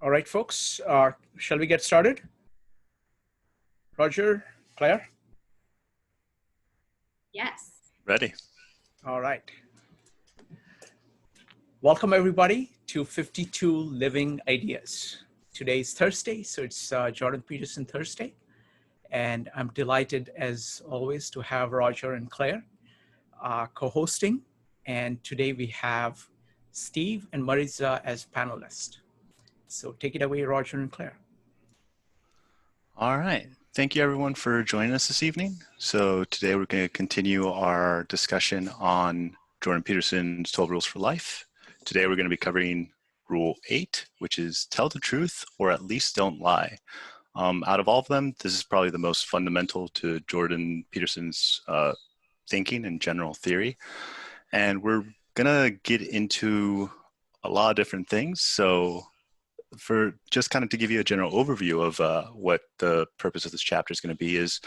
All right, folks, shall we get started? Roger, Claire? Yes. Ready. All right. Welcome, everybody, to 52 Living Ideas. Today is Thursday, so it's Jordan Peterson Thursday. And I'm delighted, as always, to have Roger and Claire co-hosting. And today we have Steve and Marisa as panelists. So take it away, Roger and Claire. All right. Thank you, everyone, for joining us this evening. So today we're going to continue our discussion on Jordan Peterson's 12 Rules for Life. Today we're going to be covering Rule 8, which is tell the truth or at least don't lie. Out of all of them, this is probably the most fundamental to Jordan Peterson's thinking and general theory. And we're going to get into a lot of different things. So for just kind of to give you a general overview of what the purpose of this chapter is going to be is,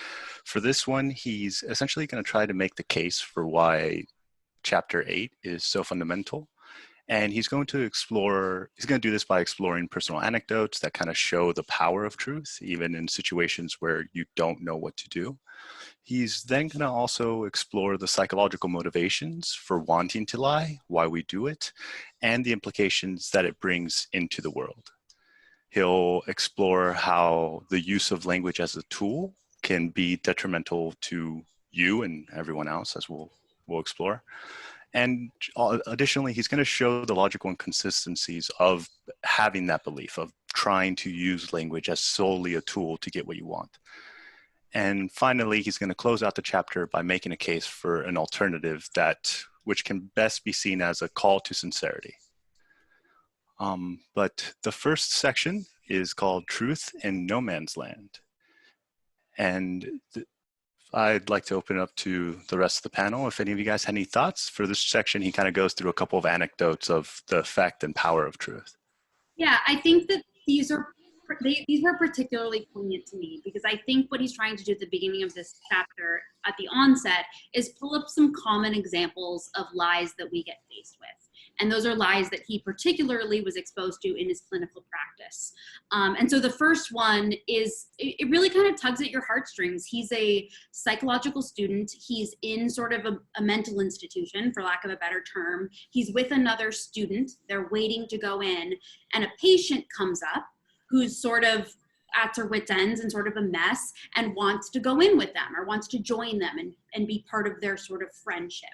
for this one, he's essentially going to try to make the case for why chapter 8 is so fundamental. And he's going to do this by exploring personal anecdotes that kind of show the power of truth, even in situations where you don't know what to do. He's then going to also explore the psychological motivations for wanting to lie, why we do it, and the implications that it brings into the world. He'll explore how the use of language as a tool can be detrimental to you and everyone else, as we'll explore. And additionally, he's going to show the logical inconsistencies of having that belief, of trying to use language as solely a tool to get what you want. And finally, he's going to close out the chapter by making a case for an alternative which can best be seen as a call to sincerity. But the first section is called Truth in No Man's Land. And I'd like to open it up to the rest of the panel. If any of you guys had any thoughts for this section, he kind of goes through a couple of anecdotes of the effect and power of truth. Yeah, I think that these were particularly poignant to me because I think what he's trying to do at the beginning of this chapter at the onset is pull up some common examples of lies that we get faced with. And those are lies that he particularly was exposed to in his clinical practice. And so the first one is, it really kind of tugs at your heartstrings. He's a psychological student. He's in sort of a mental institution, for lack of a better term. He's with another student. They're waiting to go in. And a patient comes up who's sort of at their wit's ends and sort of a mess and wants to go in with them or wants to join them and be part of their sort of friendship.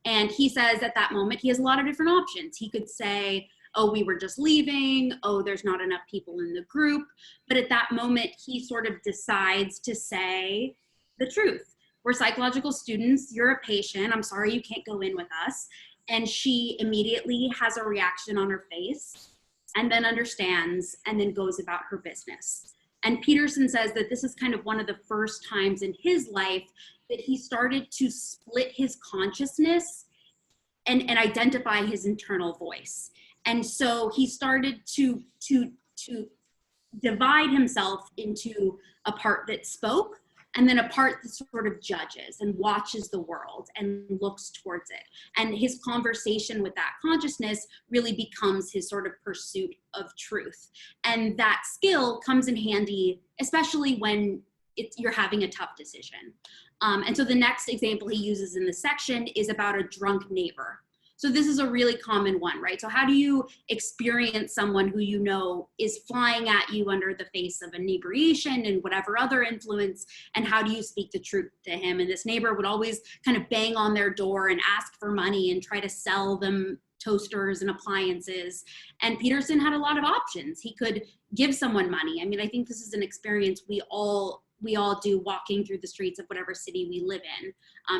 And he says at that moment, he has a lot of different options. He could say, oh, we were just leaving. Oh, there's not enough people in the group. But at that moment, he sort of decides to say the truth. We're psychological students. You're a patient. I'm sorry you can't go in with us. And she immediately has a reaction on her face and then understands and then goes about her business. And Peterson says that this is kind of one of the first times in his life that he started to split his consciousness and identify his internal voice. And so he started to divide himself into a part that spoke and then a part that sort of judges and watches the world and looks towards it. And his conversation with that consciousness really becomes his sort of pursuit of truth. And that skill comes in handy, especially when you're having a tough decision. And so the next example he uses in the section is about a drunk neighbor. So this is a really common one, right? So how do you experience someone who you know is flying at you under the face of inebriation and whatever other influence, and how do you speak the truth to him? And this neighbor would always kind of bang on their door and ask for money and try to sell them toasters and appliances. And Peterson had a lot of options. He could give someone money. I mean, I think this is an experience we all do walking through the streets of whatever city we live in.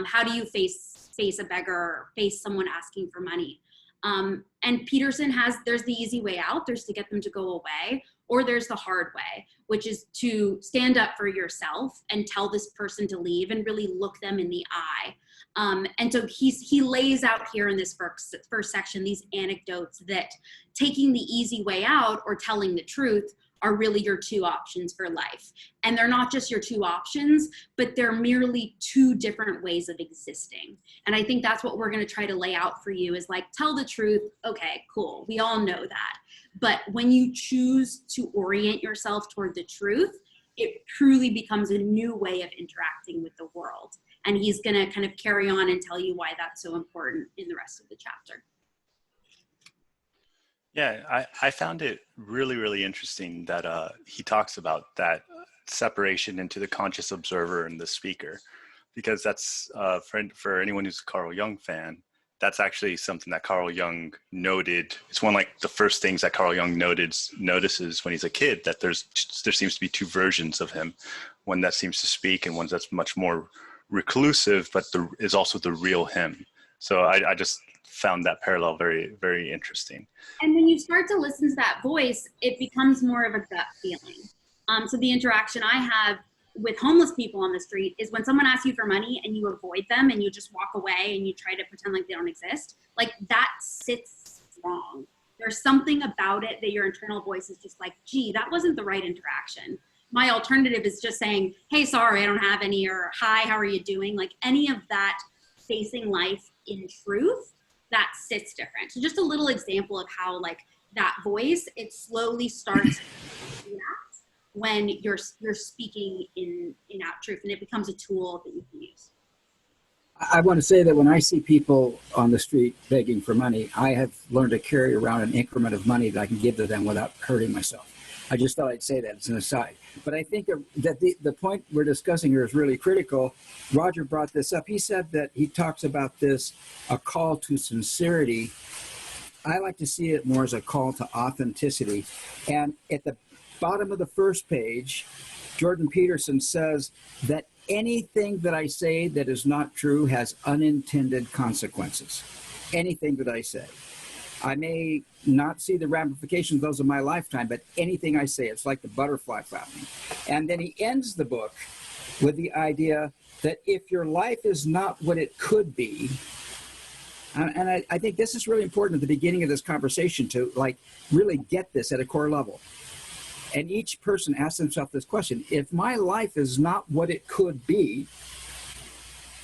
How do you face a beggar or face someone asking for money? And Peterson there's the easy way out. There's to get them to go away, or there's the hard way, which is to stand up for yourself and tell this person to leave and really look them in the eye. And so he lays out here in this first section these anecdotes that taking the easy way out or telling the truth are really your two options for life. And they're not just your two options, but they're merely two different ways of existing. And I think that's what we're going to try to lay out for you is like, tell the truth. Okay, cool. We all know that. But when you choose to orient yourself toward the truth, it truly becomes a new way of interacting with the world. And he's going to kind of carry on and tell you why that's so important in the rest of the chapter. Yeah, I found it really, really interesting that he talks about that separation into the conscious observer and the speaker, because that's, for anyone who's a Carl Jung fan, that's actually something that Carl Jung noted. It's one of like the first things that Carl Jung notices when he's a kid, that there seems to be two versions of him, one that seems to speak and one that's much more reclusive, but is also the real him. So I just found that parallel very, very interesting. And when you start to listen to that voice, it becomes more of a gut feeling. So the interaction I have with homeless people on the street is when someone asks you for money and you avoid them and you just walk away and you try to pretend like they don't exist, like that sits wrong. There's something about it that your internal voice is just like, gee, that wasn't the right interaction. My alternative is just saying, hey, sorry, I don't have any, or hi, how are you doing? Like any of that facing life in truth, that sits different. So just a little example of how like that voice, it slowly starts to react when you're speaking in out truth, and it becomes a tool that you can use. I want to say that when I see people on the street begging for money, I have learned to carry around an increment of money that I can give to them without hurting myself. I just thought I'd say that as an aside. But I think that the point we're discussing here is really critical. Roger brought this up. He said that he talks about this, a call to sincerity. I like to see it more as a call to authenticity. And at the bottom of the first page, Jordan Peterson says that anything that I say that is not true has unintended consequences. Anything that I say. I may not see the ramifications of those in my lifetime, but anything I say, it's like the butterfly flapping. And then he ends the book with the idea that if your life is not what it could be, and I think this is really important at the beginning of this conversation to like really get this at a core level. And each person asks themselves this question: if my life is not what it could be,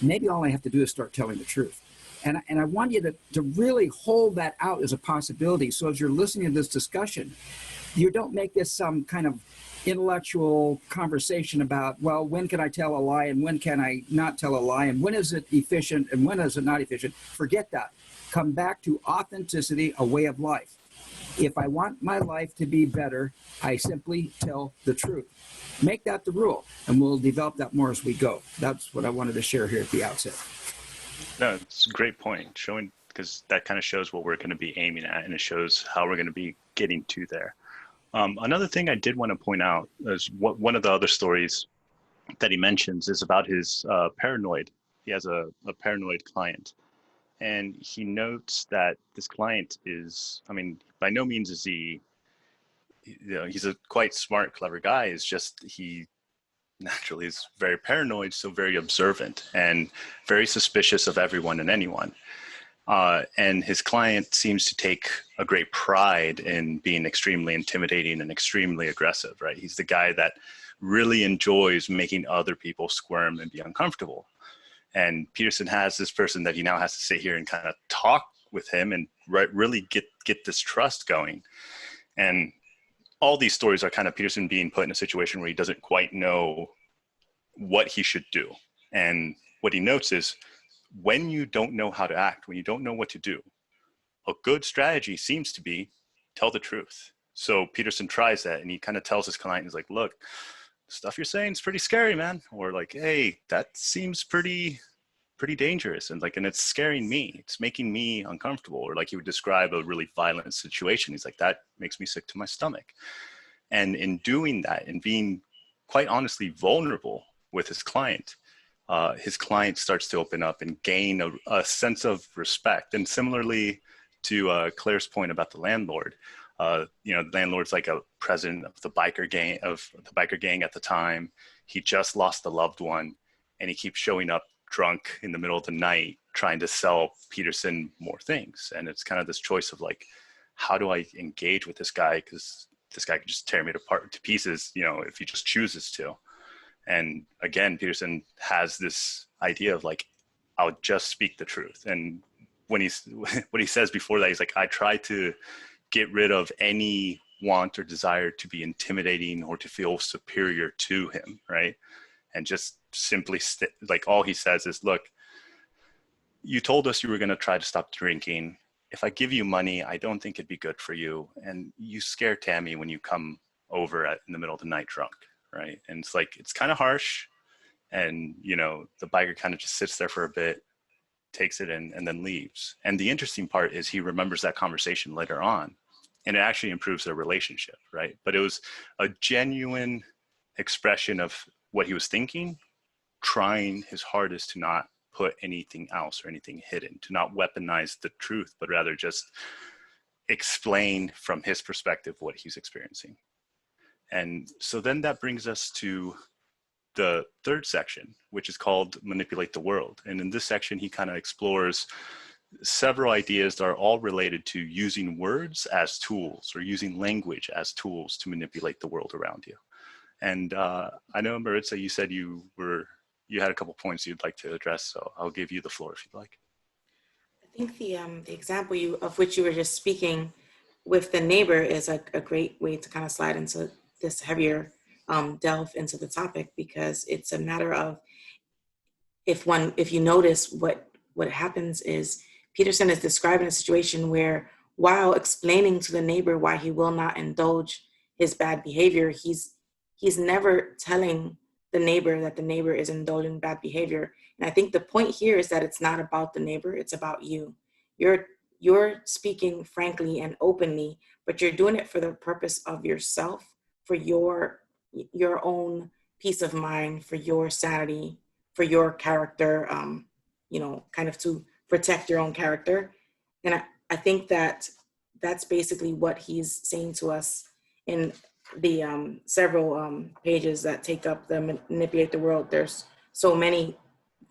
maybe all I have to do is start telling the truth. And I want you to really hold that out as a possibility. So as you're listening to this discussion, you don't make this some kind of intellectual conversation about, well, when can I tell a lie and when can I not tell a lie? And when is it efficient and when is it not efficient? Forget that. Come back to authenticity, a way of life. If I want my life to be better, I simply tell the truth. Make that the rule, and we'll develop that more as we go. That's what I wanted to share here at the outset. No, it's a great point, showing, because that kind of shows what we're going to be aiming at, and it shows how we're going to be getting to there. Another thing I did want to point out is one of the other stories that he mentions is about his paranoid. He has a paranoid client, and he notes that this client is, I mean, by no means is he, he's a quite smart, clever guy. It's just he naturally is very paranoid, so very observant and very suspicious of everyone and anyone. And his client seems to take a great pride in being extremely intimidating and extremely aggressive, right? He's the guy that really enjoys making other people squirm and be uncomfortable. And Peterson has this person that he now has to sit here and kind of talk with him and really get this trust going. And all these stories are kind of Peterson being put in a situation where he doesn't quite know what he should do. And what he notes is, when you don't know how to act, when you don't know what to do, a good strategy seems to be tell the truth. So Peterson tries that, and he kind of tells his client, he's like, look, stuff you're saying is pretty scary, man. Or like, hey, that seems pretty dangerous. And it's scaring me. It's making me uncomfortable. Or like he would describe a really violent situation. He's like, that makes me sick to my stomach. And in doing that and being quite honestly vulnerable with his client starts to open up and gain a sense of respect. And similarly to Claire's point about the landlord, the landlord's like a president of the biker gang at the time. He just lost a loved one, and he keeps showing up drunk in the middle of the night trying to sell Peterson more things. And it's kind of this choice of like, how do I engage with this guy? Because this guy could just tear me to pieces, you know, if he just chooses to. And again, Peterson has this idea of like, I'll just speak the truth. And when what he says before that, he's like, I try to get rid of any want or desire to be intimidating or to feel superior to him, right? And just simply like all he says is, look, you told us you were going to try to stop drinking. If I give you money, I don't think it'd be good for you. And you scare Tammy when you come over in the middle of the night drunk, right? And it's like, it's kind of harsh. And, you know, the biker kind of just sits there for a bit, takes it in, and then leaves. And the interesting part is he remembers that conversation later on, and it actually improves their relationship, right? But it was a genuine expression of what he was thinking, trying his hardest to not put anything else or anything hidden, to not weaponize the truth, but rather just explain from his perspective what he's experiencing. And so then that brings us to the third section, which is called Manipulate the World. And in this section, he kind of explores several ideas that are all related to using words as tools or using language as tools to manipulate the world around you. And I know, Maritza, you said you had a couple points you'd like to address, so I'll give you the floor if you'd like. I think the example of which you were just speaking with the neighbor is a great way to kind of slide into this heavier delve into the topic, because it's a matter of, if you notice what happens is Peterson is describing a situation where, while explaining to the neighbor why he will not indulge his bad behavior, he's never telling the neighbor that the neighbor is indulging bad behavior. And I think the point here is that it's not about the neighbor, it's about you. You're speaking frankly and openly, but you're doing it for the purpose of yourself, for your own peace of mind, for your sanity, for your character, kind of to protect your own character. And I think that that's basically what he's saying to us in the several pages that take up the Manipulate the World. There's so many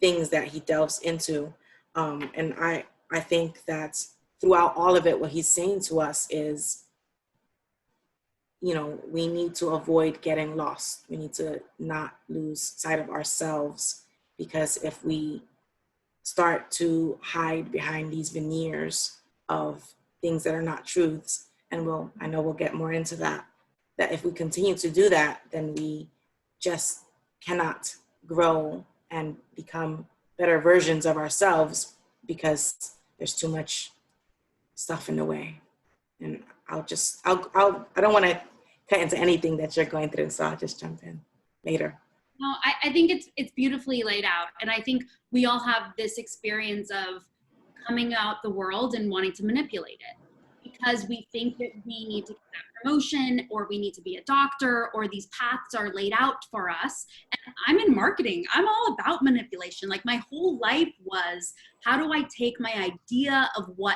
things that he delves into. And I think that throughout all of it, what he's saying to us is, we need to avoid getting lost. We need to not lose sight of ourselves, because if we start to hide behind these veneers of things that are not truths, and I know we'll get more into that if we continue to do that, then we just cannot grow and become better versions of ourselves, because there's too much stuff in the way. And I don't want to cut into anything that you're going through, so I'll just jump in later. No, I think it's beautifully laid out. And I think we all have this experience of coming out the world and wanting to manipulate it, because we think that we need to get that promotion, or we need to be a doctor, or these paths are laid out for us. And I'm in marketing. I'm all about manipulation. Like, my whole life was, how do I take my idea of what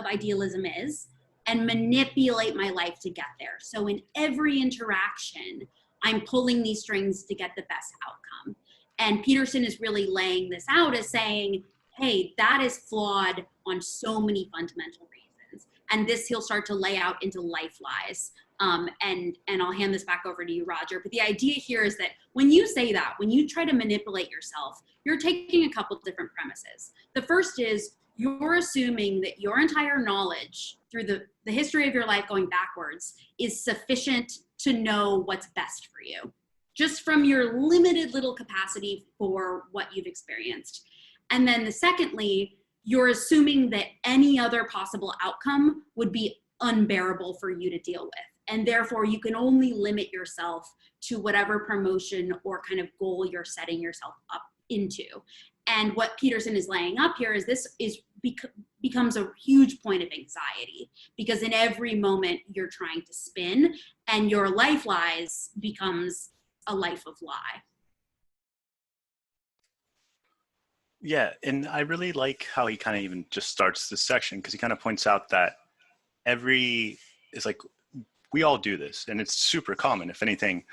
idealism is and manipulate my life to get there? So in every interaction, I'm pulling these strings to get the best outcome. And Peterson is really laying this out as saying, hey, that is flawed on so many fundamental reasons. And this he'll start to lay out into life lies. And I'll hand this back over to you, Roger. But the idea here is that when you say that, when you try to manipulate yourself, you're taking a couple different premises. The first is, you're assuming that your entire knowledge through the history of your life going backwards is sufficient to know what's best for you, just from your limited little capacity for what you've experienced. And then secondly, you're assuming that any other possible outcome would be unbearable for you to deal with. And therefore, you can only limit yourself to whatever promotion or kind of goal you're setting yourself up into. And what Peterson is laying up here is becomes a huge point of anxiety, because in every moment you're trying to spin, and your life lies becomes a life of lie. Yeah, and I really like how he kind of even just starts this section, because he kind of points out that it's like, we all do this, and it's super common. If anything,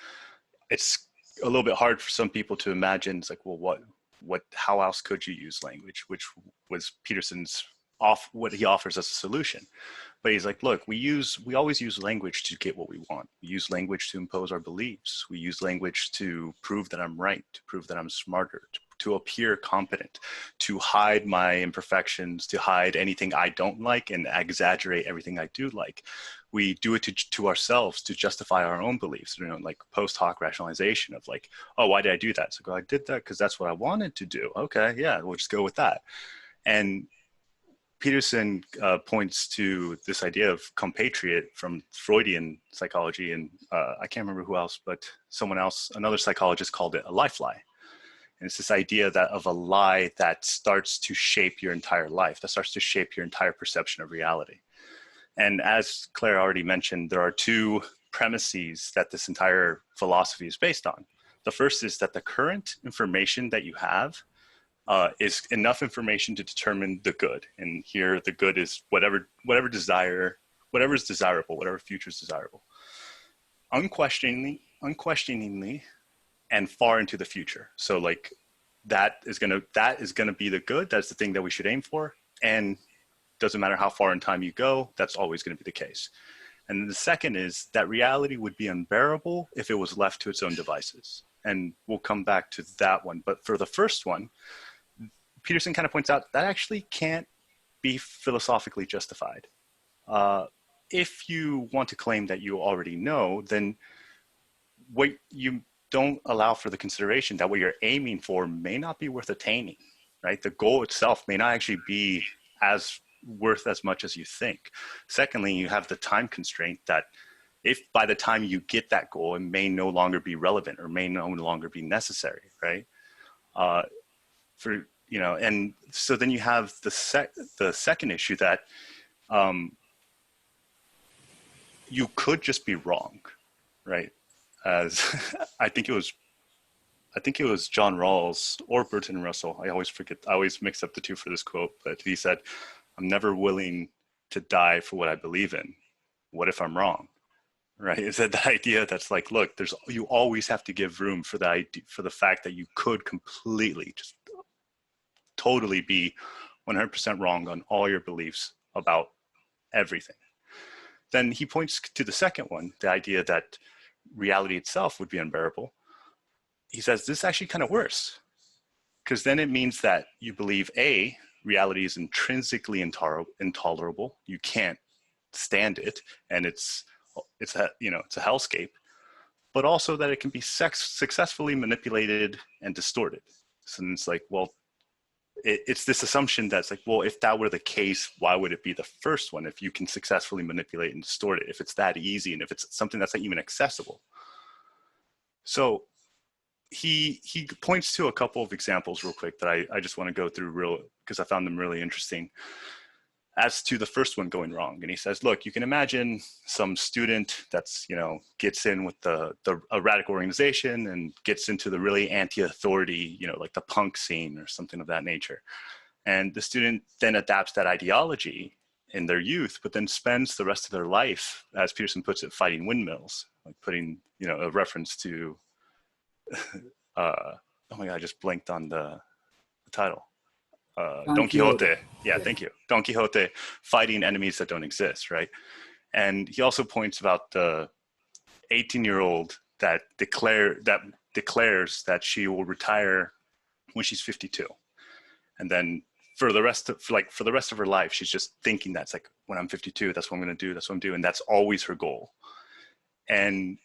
it's a little bit hard for some people to imagine. It's like, well, how else could you use language, which was Peterson's what he offers as a solution. But he's like, look, we always use language to get what we want. We use language to impose our beliefs. We use language to prove that I'm right, to prove that I'm smarter, to appear competent, to hide my imperfections, to hide anything I don't like and exaggerate everything I do like. We do it to ourselves to justify our own beliefs, like post hoc rationalization of like, oh, why did I do that? So I did that because that's what I wanted to do. Okay, yeah, we'll just go with that. And Peterson points to this idea of compatriot from Freudian psychology, and I can't remember who else, but someone else, another psychologist, called it a life lie. And it's this idea that of a lie that starts to shape your entire life, that starts to shape your entire perception of reality. And as Claire already mentioned, there are two premises that this entire philosophy is based on. The first is that the current information that you have is enough information to determine the good. And here the good is whatever is desirable, whatever future is desirable. Unquestioningly, and far into the future. So like that is gonna be the good. That's the thing that we should aim for. And doesn't matter how far in time you go, that's always gonna be the case. And the second is that reality would be unbearable if it was left to its own devices. And we'll come back to that one. But for the first one, Peterson kind of points out that actually can't be philosophically justified. If you want to claim that you already know, then what you don't allow for the consideration that what you're aiming for may not be worth attaining, right? The goal itself may not actually be as worth as much as you think. Secondly, you have the time constraint that if by the time you get that goal, it may no longer be relevant or may no longer be necessary, right? And so then you have the second issue that you could just be wrong, right? As I think it was John Rawls or Bertrand Russell. I always mix up the two for this quote, but he said, "I'm never willing to die for what I believe in. What if I'm wrong?" Right? Is that the idea that's like, look, you always have to give room for the fact that you could completely just totally be 100% wrong on all your beliefs about everything. Then he points to the second one, the idea that reality itself would be unbearable. He says this is actually kind of worse, because then it means that you believe A, reality is intrinsically intolerable. You can't stand it, and it's a hellscape, but also that it can be successfully manipulated and distorted. So it's like, well, it's this assumption that's like, well, if that were the case, why would it be the first one if you can successfully manipulate and distort it, if it's that easy and if it's something that's not even accessible? So he points to a couple of examples real quick that I just want to go through because I found them really interesting as to the first one going wrong. And he says, look, you can imagine some student that's, gets in with a radical organization and gets into the really anti-authority, like the punk scene or something of that nature. And the student then adapts that ideology in their youth, but then spends the rest of their life, as Peterson puts it, fighting windmills, like putting, a reference to, oh my God, I just blanked on the title. Don Quixote. Yeah, thank you. Don Quixote fighting enemies that don't exist, right? And he also points about the 18-year-old that declares that she will retire when she's 52. And then for the rest of her life, she's just thinking that's like, when I'm 52, that's what I'm going to do. That's what I'm doing. That's always her goal. And,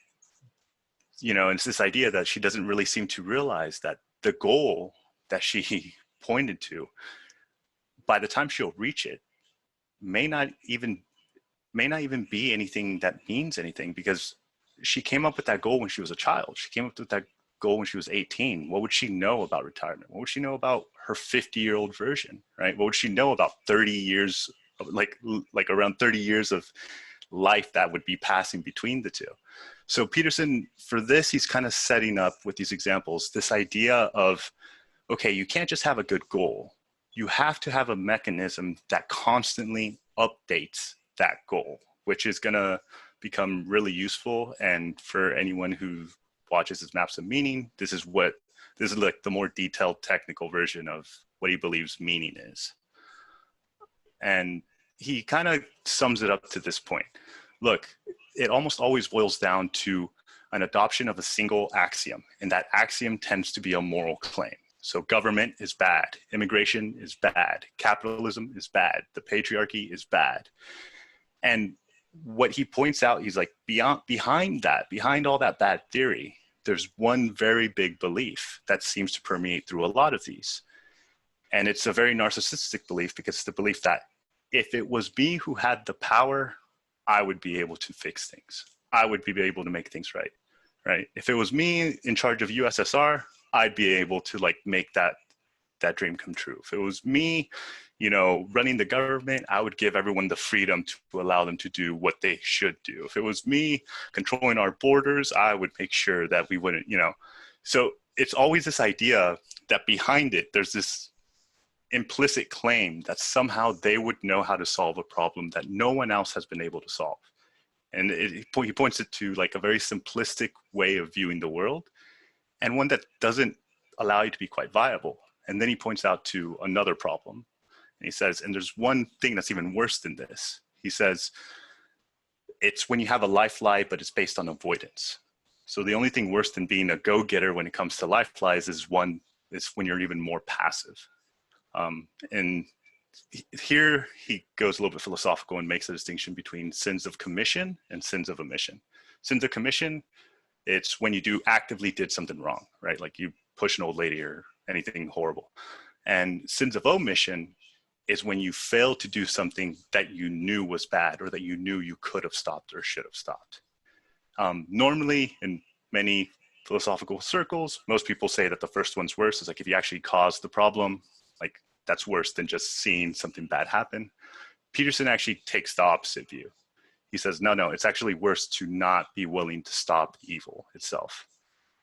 it's this idea that she doesn't really seem to realize that the goal that she pointed to, by the time she'll reach it, may not even be anything that means anything, because she came up with that goal when she was a child. She came up with that goal when she was 18. What would she know about retirement? What would she know about her 50-year-old version, right? What would she know about 30 years, like around 30 years of life that would be passing between the two? So Peterson, for this, he's kind of setting up with these examples, this idea of, okay, you can't just have a good goal. You have to have a mechanism that constantly updates that goal, which is going to become really useful. And for anyone who watches his Maps of Meaning, this is like the more detailed technical version of what he believes meaning is. And he kind of sums it up to this point. Look, it almost always boils down to an adoption of a single axiom, and that axiom tends to be a moral claim. So government is bad, immigration is bad, capitalism is bad, the patriarchy is bad. And what he points out, he's like, behind all that bad theory, there's one very big belief that seems to permeate through a lot of these. And it's a very narcissistic belief, because it's the belief that if it was me who had the power, I would be able to fix things. I would be able to make things right, right? If it was me in charge of USSR, I'd be able to like make that dream come true. If it was me, you know, running the government, I would give everyone the freedom to allow them to do what they should do. If it was me controlling our borders, I would make sure that we wouldn't, you know. So it's always this idea that behind it, there's this implicit claim that somehow they would know how to solve a problem that no one else has been able to solve. And he points it to like a very simplistic way of viewing the world, and one that doesn't allow you to be quite viable. And then he points out to another problem. And he says, and there's one thing that's even worse than this. He says, it's when you have a life lie, but it's based on avoidance. So the only thing worse than being a go-getter when it comes to life lies is when you're even more passive. And here he goes a little bit philosophical and makes a distinction between sins of commission and sins of omission. Sins of commission, it's when you actively did something wrong, right? Like you push an old lady or anything horrible. And sins of omission is when you fail to do something that you knew was bad, or that you knew you could have stopped or should have stopped. Normally in many philosophical circles, most people say that the first one's worse. It's like if you actually caused the problem, like that's worse than just seeing something bad happen. Peterson actually takes the opposite view. He says, no, it's actually worse to not be willing to stop evil itself.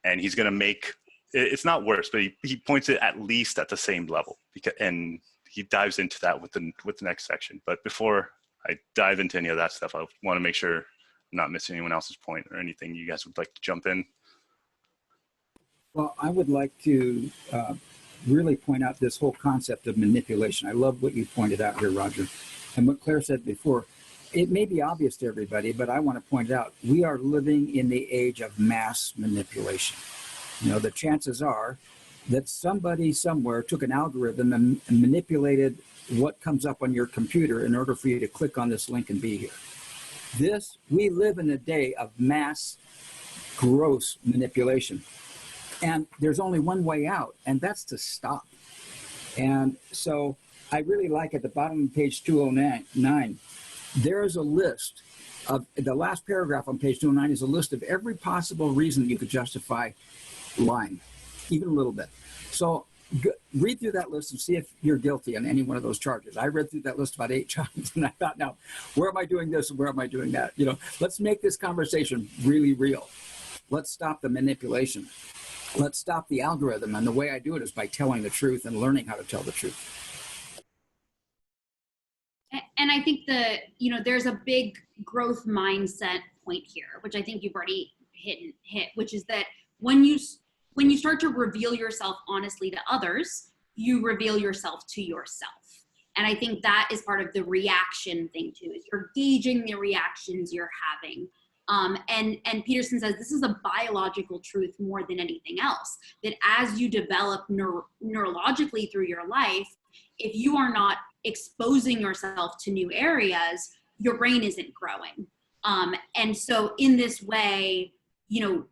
And he's going to make, it's not worse, but he points it at least at the same level, and he dives into that with the next section. But before I dive into any of that stuff, I want to make sure I'm not missing anyone else's point or anything you guys would like to jump in. Well, I would like to really point out this whole concept of manipulation. I love what you pointed out here, Roger. And what Claire said before, it may be obvious to everybody, but I want to point it out. We are living in the age of mass manipulation. You know, the chances are that somebody somewhere took an algorithm and manipulated what comes up on your computer in order for you to click on this link and be here. We live in a day of mass, gross manipulation. And there's only one way out, and that's to stop. And so I really like at the bottom of page 209, there's a list of, the last paragraph on page 209 is a list of every possible reason you could justify lying, even a little bit. So read through that list and see if you're guilty on any one of those charges. I read through that list about 8 times, and I thought, now, where am I doing this and where am I doing that? You know, let's make this conversation really real. Let's stop the manipulation. Let's stop the algorithm. And the way I do it is by telling the truth and learning how to tell the truth. And I think there's a big growth mindset point here, which I think you've already hit, which is that when you start to reveal yourself honestly to others, you reveal yourself to yourself. And I think that is part of the reaction thing too, is you're gauging the reactions you're having. And Peterson says this is a biological truth more than anything else, that as you develop neurologically through your life, if you are not exposing yourself to new areas, your brain isn't growing. And so in this way, you know,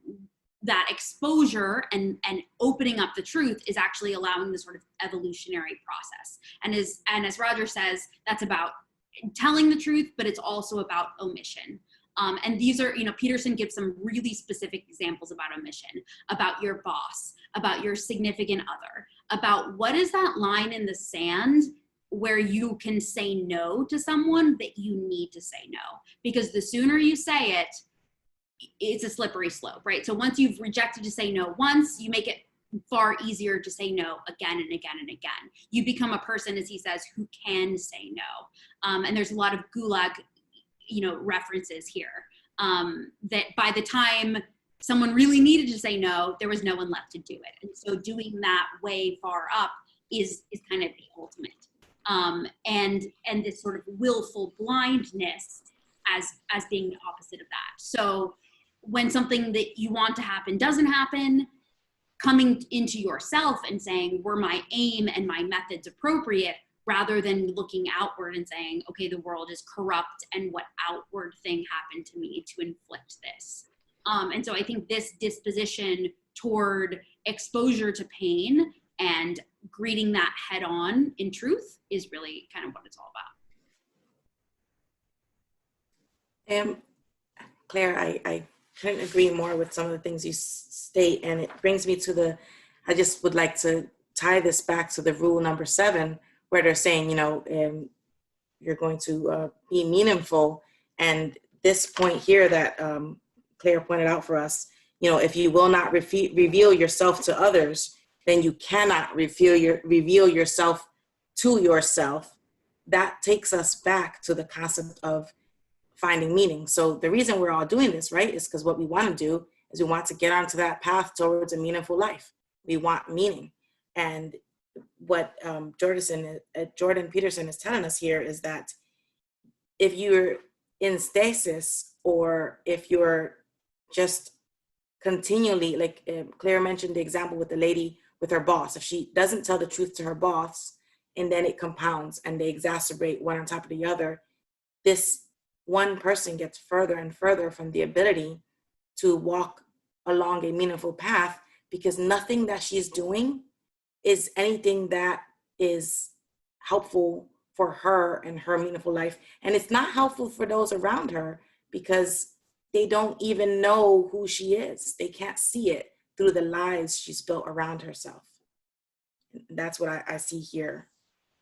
that exposure and opening up the truth is actually allowing the sort of evolutionary process. And as Roger says, that's about telling the truth, but it's also about omission. And these are, you know, Peterson gives some really specific examples about omission, about your boss, about your significant other, about what is that line in the sand where you can say no to someone that you need to say no. Because the sooner you say it, it's a slippery slope, right? So once you've rejected to say no once, you make it far easier to say no again and again and again. You become a person, as he says, who can say no. And there's a lot of gulag, you know, references here, that by the time someone really needed to say no, there was no one left to do it. And so doing that way far up is kind of the ultimate. and this sort of willful blindness as being the opposite of that. So when something that you want to happen doesn't happen, coming into yourself and saying, were my aim and my methods appropriate, rather than looking outward and saying, okay, the world is corrupt and what outward thing happened to me to inflict this. And so I think this disposition toward exposure to pain and greeting that head on in truth is really kind of what it's all about. Claire, I couldn't agree more with some of the things you state, and it brings me to I just would like to tie this back to the rule number 7, where they're saying, you're going to be meaningful. And this point here that Claire pointed out for us, if you will not reveal yourself to others, then you cannot reveal yourself to yourself. That takes us back to the concept of finding meaning. So the reason we're all doing this, right, is because what we want to do is we want to get onto that path towards a meaningful life. We want meaning. And what Jordan Peterson is telling us here is that if you're in stasis, or if you're just continually, like Claire mentioned the example with the lady with her boss, if she doesn't tell the truth to her boss, and then it compounds and they exacerbate one on top of the other, this one person gets further and further from the ability to walk along a meaningful path, because nothing that she's doing is anything that is helpful for her and her meaningful life. And it's not helpful for those around her, because they don't even know who she is. They can't see it through the lies she's built around herself. That's what I see here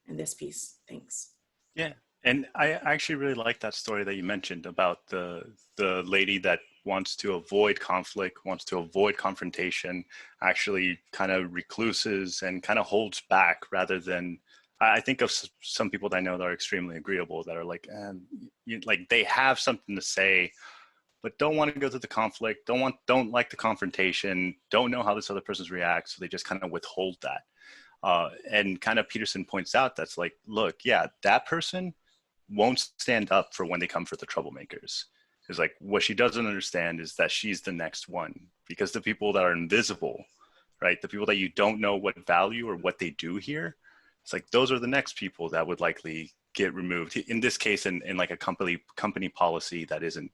in this piece. Thanks. Yeah. And I actually really like that story that you mentioned about the lady that wants to avoid conflict, wants to avoid confrontation, actually kind of recluses and kind of holds back, rather than, I think of some people that I know that are extremely agreeable, that are like, like they have something to say, but don't want to go through the conflict, don't like the confrontation, don't know how this other person's reacts, so they just kind of withhold that. And kind of Peterson points out, that's like, look, yeah, that person won't stand up for when they come for the troublemakers. It's like, what she doesn't understand is that she's the next one, because the people that are invisible, right, the people that you don't know what value or what they do here, it's like, those are the next people that would likely get removed. In this case, in like a company policy that isn't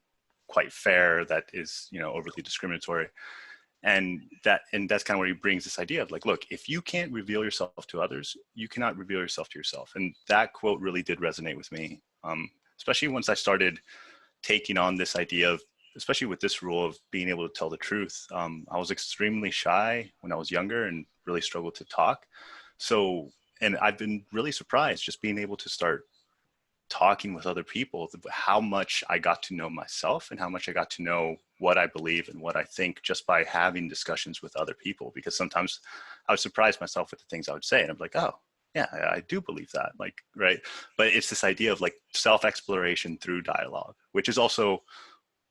quite fair, that is, overly discriminatory. And that's kind of where he brings this idea of like, look, if you can't reveal yourself to others, you cannot reveal yourself to yourself. And that quote really did resonate with me, especially once I started taking on this idea of, especially with this rule of being able to tell the truth. I was extremely shy when I was younger and really struggled to talk. So, and I've been really surprised just being able to start talking with other people, how much I got to know myself and how much I got to know what I believe and what I think just by having discussions with other people. Because sometimes I would surprise myself with the things I would say, and I'm like, oh yeah, I do believe that, like, right. But it's this idea of like self-exploration through dialogue, which is also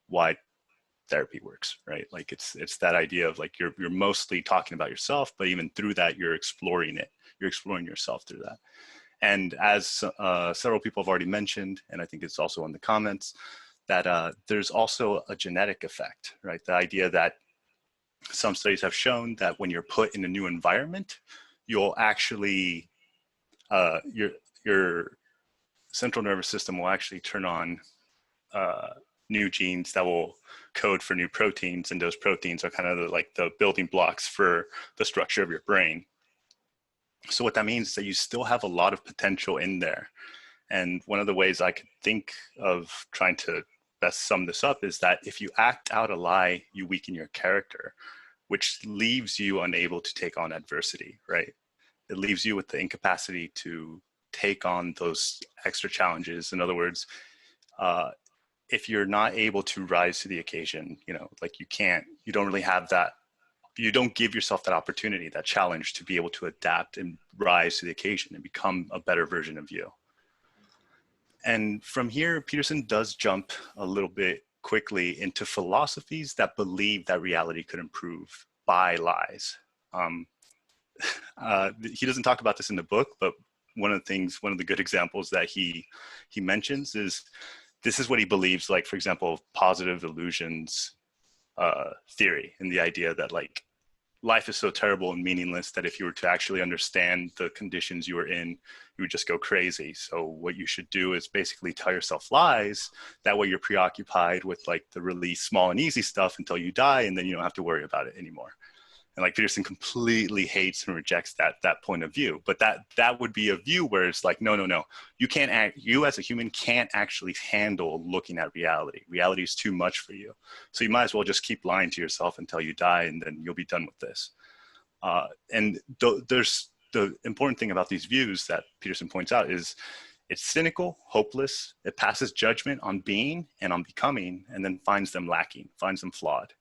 why therapy works, right? Like it's that idea of like, you're mostly talking about yourself, but even through that, you're exploring it. You're exploring yourself through that. And as several people have already mentioned, and I think it's also in the comments, that there's also a genetic effect, right? The idea that some studies have shown that when you're put in a new environment, you'll actually, your central nervous system will actually turn on new genes that will code for new proteins. And those proteins are kind of like the building blocks for the structure of your brain. So what that means is that you still have a lot of potential in there. And one of the ways I could think of trying to best sum this up is that if you act out a lie, you weaken your character, which leaves you unable to take on adversity, right? It leaves you with the incapacity to take on those extra challenges. In other words, if you're not able to rise to the occasion, like you don't really have that, you don't give yourself that opportunity, that challenge to be able to adapt and rise to the occasion and become a better version of you. And from here, Peterson does jump a little bit quickly into philosophies that believe that reality could improve by lies. He doesn't talk about this in the book, but one of the good examples that he mentions is, this is what he believes, like, for example, positive illusions theory, and the idea that like life is so terrible and meaningless that if you were to actually understand the conditions you were in, you would just go crazy. So what you should do is basically tell yourself lies. That way you're preoccupied with like the really small and easy stuff until you die, and then you don't have to worry about it anymore. And like Peterson completely hates and rejects that point of view. But that would be a view where it's like, no. You as a human can't actually handle looking at reality. Reality is too much for you. So you might as well just keep lying to yourself until you die, and then you'll be done with this. There's the important thing about these views that Peterson points out is it's cynical, hopeless. It passes judgment on being and on becoming, and then finds them lacking, finds them flawed.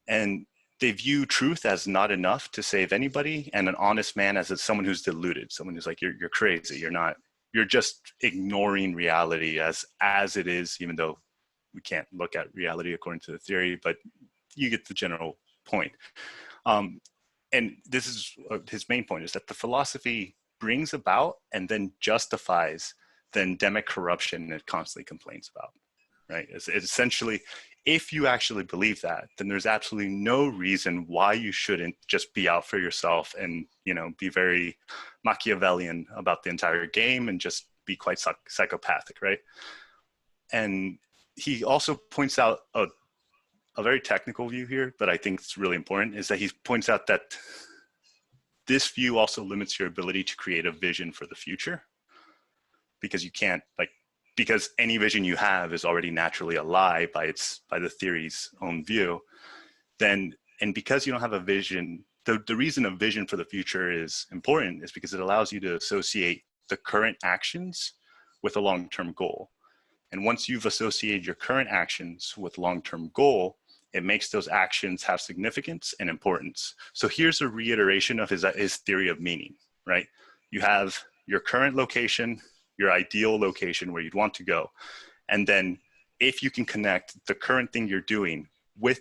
And they view truth as not enough to save anybody, and an honest man as someone who's deluded, someone who's like, you're crazy, you're just ignoring reality as it is, even though we can't look at reality according to the theory, but you get the general point. And this is his main point, is that the philosophy brings about and then justifies the endemic corruption it constantly complains about, right? It's essentially, if you actually believe that, then there's absolutely no reason why you shouldn't just be out for yourself and, be very Machiavellian about the entire game and just be quite psychopathic, right? And he also points out a very technical view here, but I think it's really important, is that he points out that this view also limits your ability to create a vision for the future, because you can't, because any vision you have is already naturally a lie by the theory's own view. And because you don't have a vision, the reason a vision for the future is important is because it allows you to associate the current actions with a long-term goal. And once you've associated your current actions with long-term goal, it makes those actions have significance and importance. So here's a reiteration of his theory of meaning, right? You have your current location, your ideal location where you'd want to go. And then if you can connect the current thing you're doing with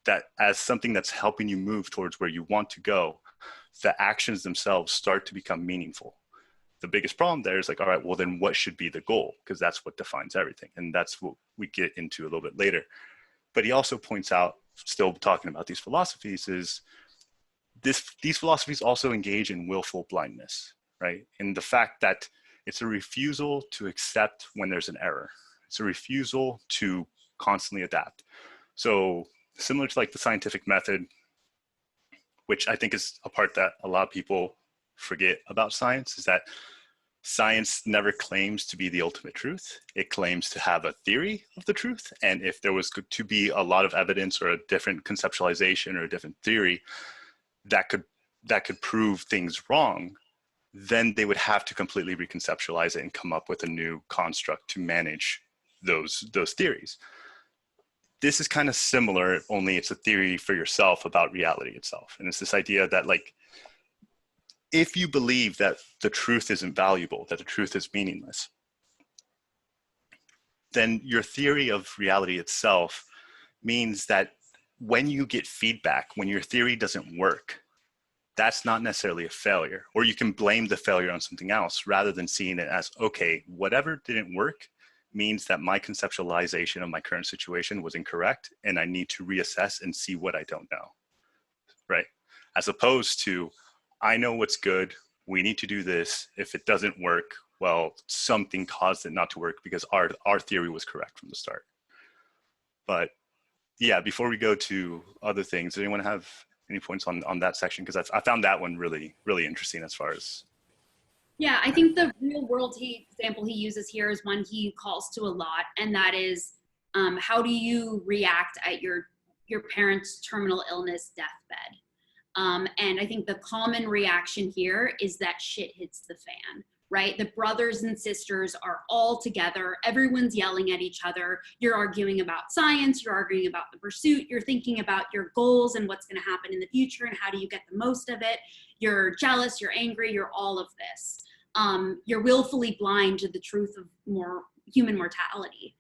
that as something that's helping you move towards where you want to go, the actions themselves start to become meaningful. The biggest problem there is like, all right, well then what should be the goal? Because that's what defines everything. And that's what we get into a little bit later. But he also points out, still talking about these philosophies, is these philosophies also engage in willful blindness, right? And the fact that it's a refusal to accept when there's an error. It's a refusal to constantly adapt. So similar to like the scientific method, which I think is a part that a lot of people forget about science, is that science never claims to be the ultimate truth. It claims to have a theory of the truth. And if there was to be a lot of evidence or a different conceptualization or a different theory that could prove things wrong, then they would have to completely reconceptualize it and come up with a new construct to manage those theories. This is kind of similar, only it's a theory for yourself about reality itself. And it's this idea that like, if you believe that the truth isn't valuable, that the truth is meaningless, then your theory of reality itself means that when you get feedback, when your theory doesn't work, that's not necessarily a failure, or you can blame the failure on something else rather than seeing it as, okay, whatever didn't work means that my conceptualization of my current situation was incorrect and I need to reassess and see what I don't know, right? As opposed to, I know what's good, we need to do this. If it doesn't work, well, something caused it not to work because our theory was correct from the start. But yeah, before we go to other things, does anyone have any points on that section? Because I found that one really, really interesting as far as. Yeah, I think the real world example he uses here is one he calls to a lot, and that is how do you react at your parents' terminal illness deathbed? And I think the common reaction here is that shit hits the fan, right? The brothers and sisters are all together. Everyone's yelling at each other. You're arguing about science. You're arguing about the pursuit. You're thinking about your goals and what's going to happen in the future and how do you get the most of it. You're jealous. You're angry. You're all of this. You're willfully blind to the truth of more human mortality,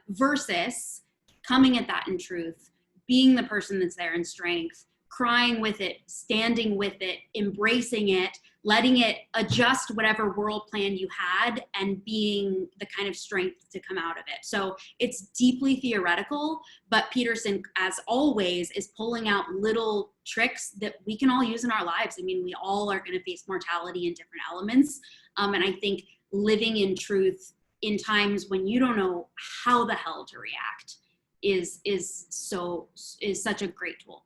versus coming at that in truth, being the person that's there in strength, crying with it, standing with it, embracing it, letting it adjust whatever world plan you had, and being the kind of strength to come out of it. So it's deeply theoretical, but Peterson, as always, is pulling out little tricks that we can all use in our lives. I mean, we all are going to face mortality in different elements. And I think living in truth in times when you don't know how the hell to react is such a great tool.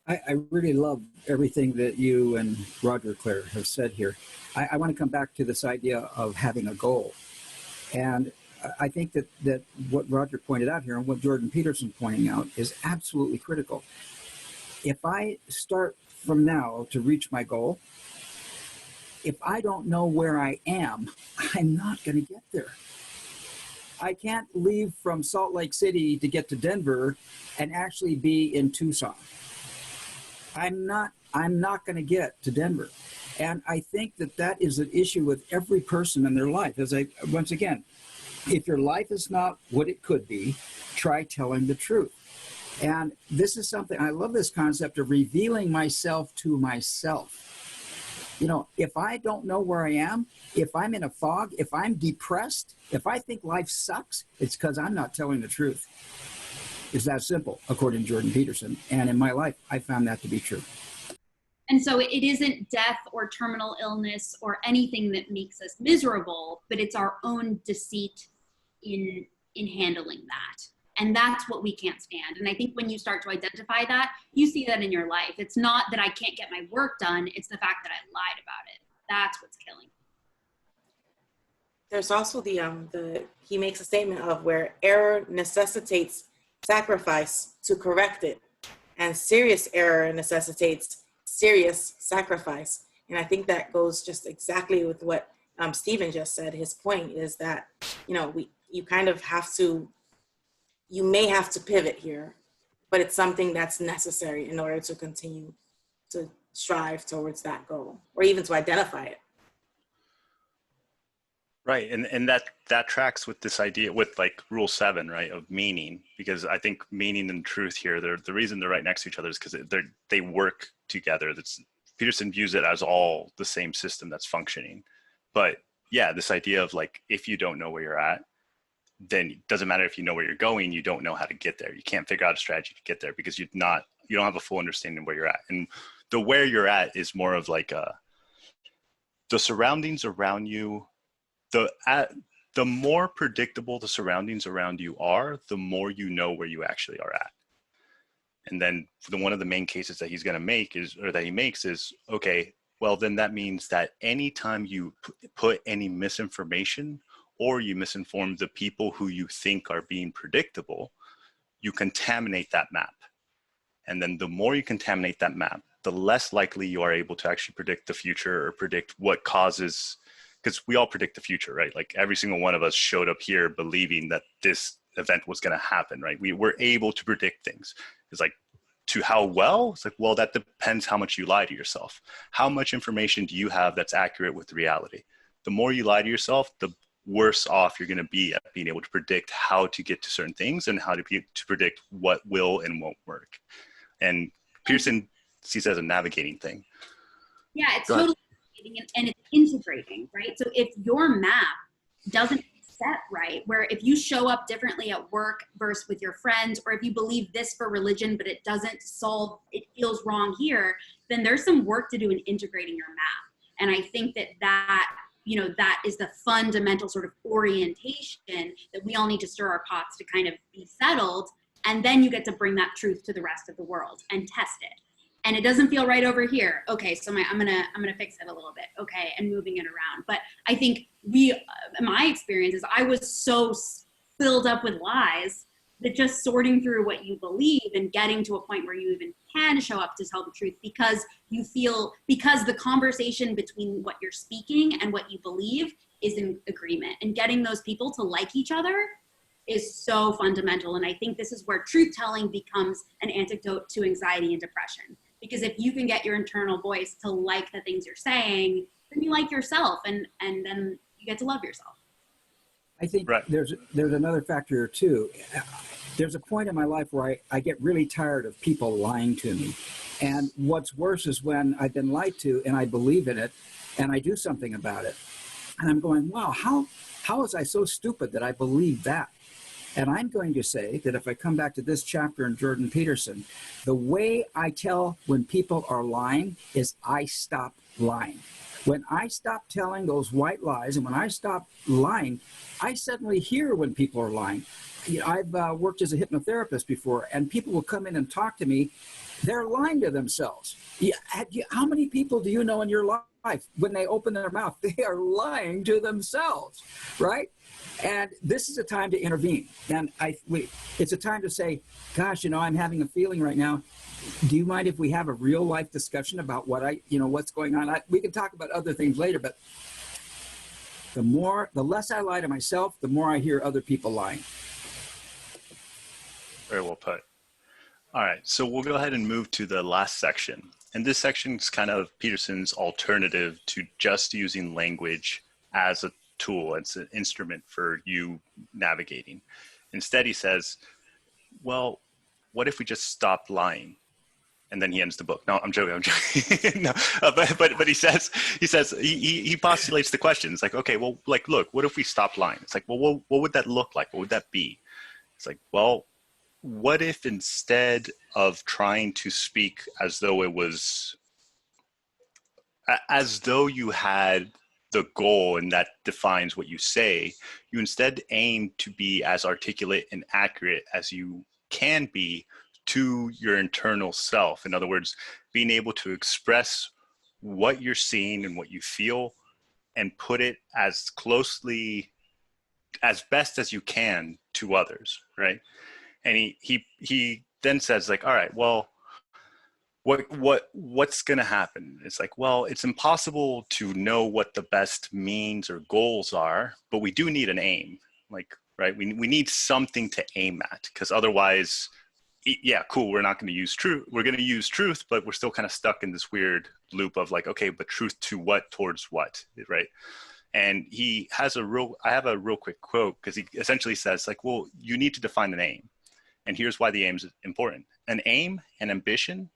I really love everything that you and Roger Claire have said here. I want to come back to this idea of having a goal. And I think that what Roger pointed out here and what Jordan Peterson pointing out is absolutely critical. If I start from now to reach my goal, if I don't know where I am, I'm not going to get there. I can't leave from Salt Lake City to get to Denver and actually be in Tucson. I'm not going to get to Denver. And I think that is an issue with every person in their life. Once again, if your life is not what it could be, try telling the truth. And this is something, I love this concept of revealing myself to myself. You know, if I don't know where I am, if I'm in a fog, if I'm depressed, if I think life sucks, it's because I'm not telling the truth. It's that simple, according to Jordan Peterson. And in my life, I found that to be true. And so it isn't death or terminal illness or anything that makes us miserable, but it's our own deceit in handling that. And that's what we can't stand. And I think when you start to identify that, you see that in your life. It's not that I can't get my work done. It's the fact that I lied about it. That's what's killing. There's also he makes a statement of where error necessitates sacrifice to correct it, and serious error necessitates serious sacrifice. And I think that goes just exactly with what Stephen just said. His point is that, you know, you kind of have to, you may have to pivot here, but it's something that's necessary in order to continue to strive towards that goal, or even to identify it. Right, and that tracks with this idea, with like rule 7, right, of meaning, because I think meaning and truth here, the reason they're right next to each other is because they work together. Peterson views it as all the same system that's functioning. But yeah, this idea of like, if you don't know where you're at, then it doesn't matter if you know where you're going, you don't know how to get there. You can't figure out a strategy to get there because you don't have a full understanding of where you're at. And the where you're at is more of like the surroundings around you. The more predictable the surroundings around you are, the more you know where you actually are at. And then one of the main cases that he's going to make he makes is, okay, well, then that means that anytime you put any misinformation or you misinform the people who you think are being predictable, you contaminate that map. And then the more you contaminate that map, the less likely you are able to actually predict the future or predict what causes. Because we all predict the future, right? Like every single one of us showed up here believing that this event was going to happen, right? We were able to predict things. It's like, to how well? It's like, well, that depends how much you lie to yourself. How much information do you have that's accurate with reality? The more you lie to yourself, the worse off you're going to be at being able to predict how to get to certain things and how to predict what will and won't work. And Pearson sees it as a navigating thing. Yeah, it's totally. And it's integrating, right? So if your map doesn't set right, where if you show up differently at work versus with your friends, or if you believe this for religion, but it doesn't solve, it feels wrong here, then there's some work to do in integrating your map. And I think that is the fundamental sort of orientation that we all need to stir our pots to kind of be settled. And then you get to bring that truth to the rest of the world and test it. And it doesn't feel right over here. Okay, so I'm gonna fix it a little bit. Okay, and moving it around. But I think my experience is I was so filled up with lies that just sorting through what you believe and getting to a point where you even can show up to tell the truth because the conversation between what you're speaking and what you believe is in agreement, and getting those people to like each other is so fundamental. And I think this is where truth telling becomes an antidote to anxiety and depression. Because if you can get your internal voice to like the things you're saying, then you like yourself, and then you get to love yourself. I think there's another factor too. there's a point in my life where I get really tired of people lying to me. And what's worse is when I've been lied to and I believe in it and I do something about it. And I'm going, wow, how was I so stupid that I believed that? And I'm going to say that if I come back to this chapter in Jordan Peterson, the way I tell when people are lying is I stop lying. When I stop telling those white lies and when I stop lying, I suddenly hear when people are lying. You know, I've worked as a hypnotherapist before, and people will come in and talk to me. They're lying to themselves. How many people do you know in your life, when they open their mouth, they are lying to themselves, right? And this is a time to intervene. And it's a time to say, gosh, you know, I'm having a feeling right now. Do you mind if we have a real life discussion about what's going on? We can talk about other things later, but the less I lie to myself, the more I hear other people lying. Very well put. All right, so we'll go ahead and move to the last section. And this section is kind of Peterson's alternative to just using language as a tool, as an instrument for you navigating. Instead, he says, well, what if we just stopped lying? And then he ends the book. No, I'm joking. No, but he postulates the question. It's like, okay, well, like, look, what if we stopped lying? It's like, well, what would that look like? What would that be? It's like, well, what if instead of trying to speak as though you had the goal and that defines what you say, you instead aim to be as articulate and accurate as you can be to your internal self. In other words, being able to express what you're seeing and what you feel and put it as closely, as best as you can to others, right? And he then says, like, all right, well, what's going to happen? It's like, well, it's impossible to know what the best means or goals are, but we do need an aim, like, right? We need something to aim at, because otherwise, yeah, cool, we're not going to use truth. We're going to use truth, but we're still kind of stuck in this weird loop of like, okay, but truth to what, towards what, right? And I have a real quick quote, because he essentially says, like, well, you need to define an aim. And here's why the aim is important. An aim, an ambition,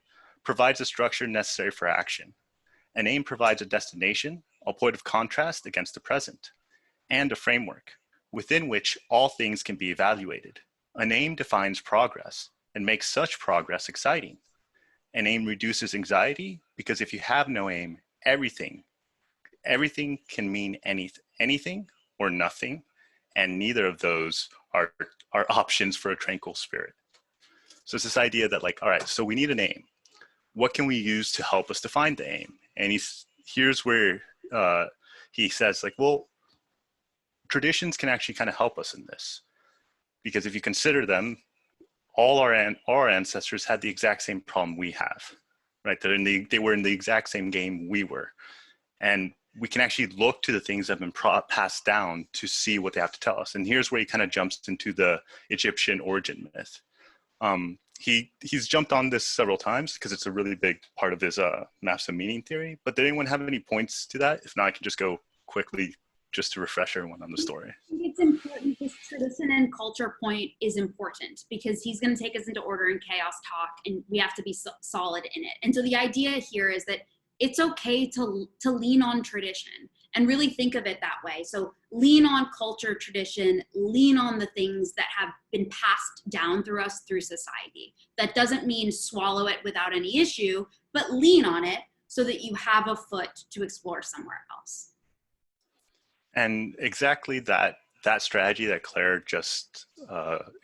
provides a structure necessary for action. An aim provides a destination, a point of contrast against the present, and a framework within which all things can be evaluated. An aim defines progress and makes such progress exciting. An aim reduces anxiety because if you have no aim, everything can mean anything or nothing, and neither of those are options for a tranquil spirit. So it's this idea that, like, all right, so we need an aim. What can we use to help us define the aim? And here's where he says, like, well, traditions can actually kind of help us in this, because if you consider them, all our ancestors had the exact same problem we have, right? They were in the exact same game we were, and we can actually look to the things that have been passed down to see what they have to tell us. And here's where he kind of jumps into the Egyptian origin myth. He's jumped on this several times because it's a really big part of his maps of meaning theory. But did anyone have any points to that? If not, I can just go quickly just to refresh everyone on the story. I think it's important. This tradition and culture point is important because he's going to take us into order and chaos talk, and we have to be solid in it. And so the idea here is that it's okay to lean on tradition and really think of it that way. So lean on culture, tradition, lean on the things that have been passed down through us through society. That doesn't mean swallow it without any issue, but lean on it so that you have a foot to explore somewhere else. And exactly that strategy that Claire just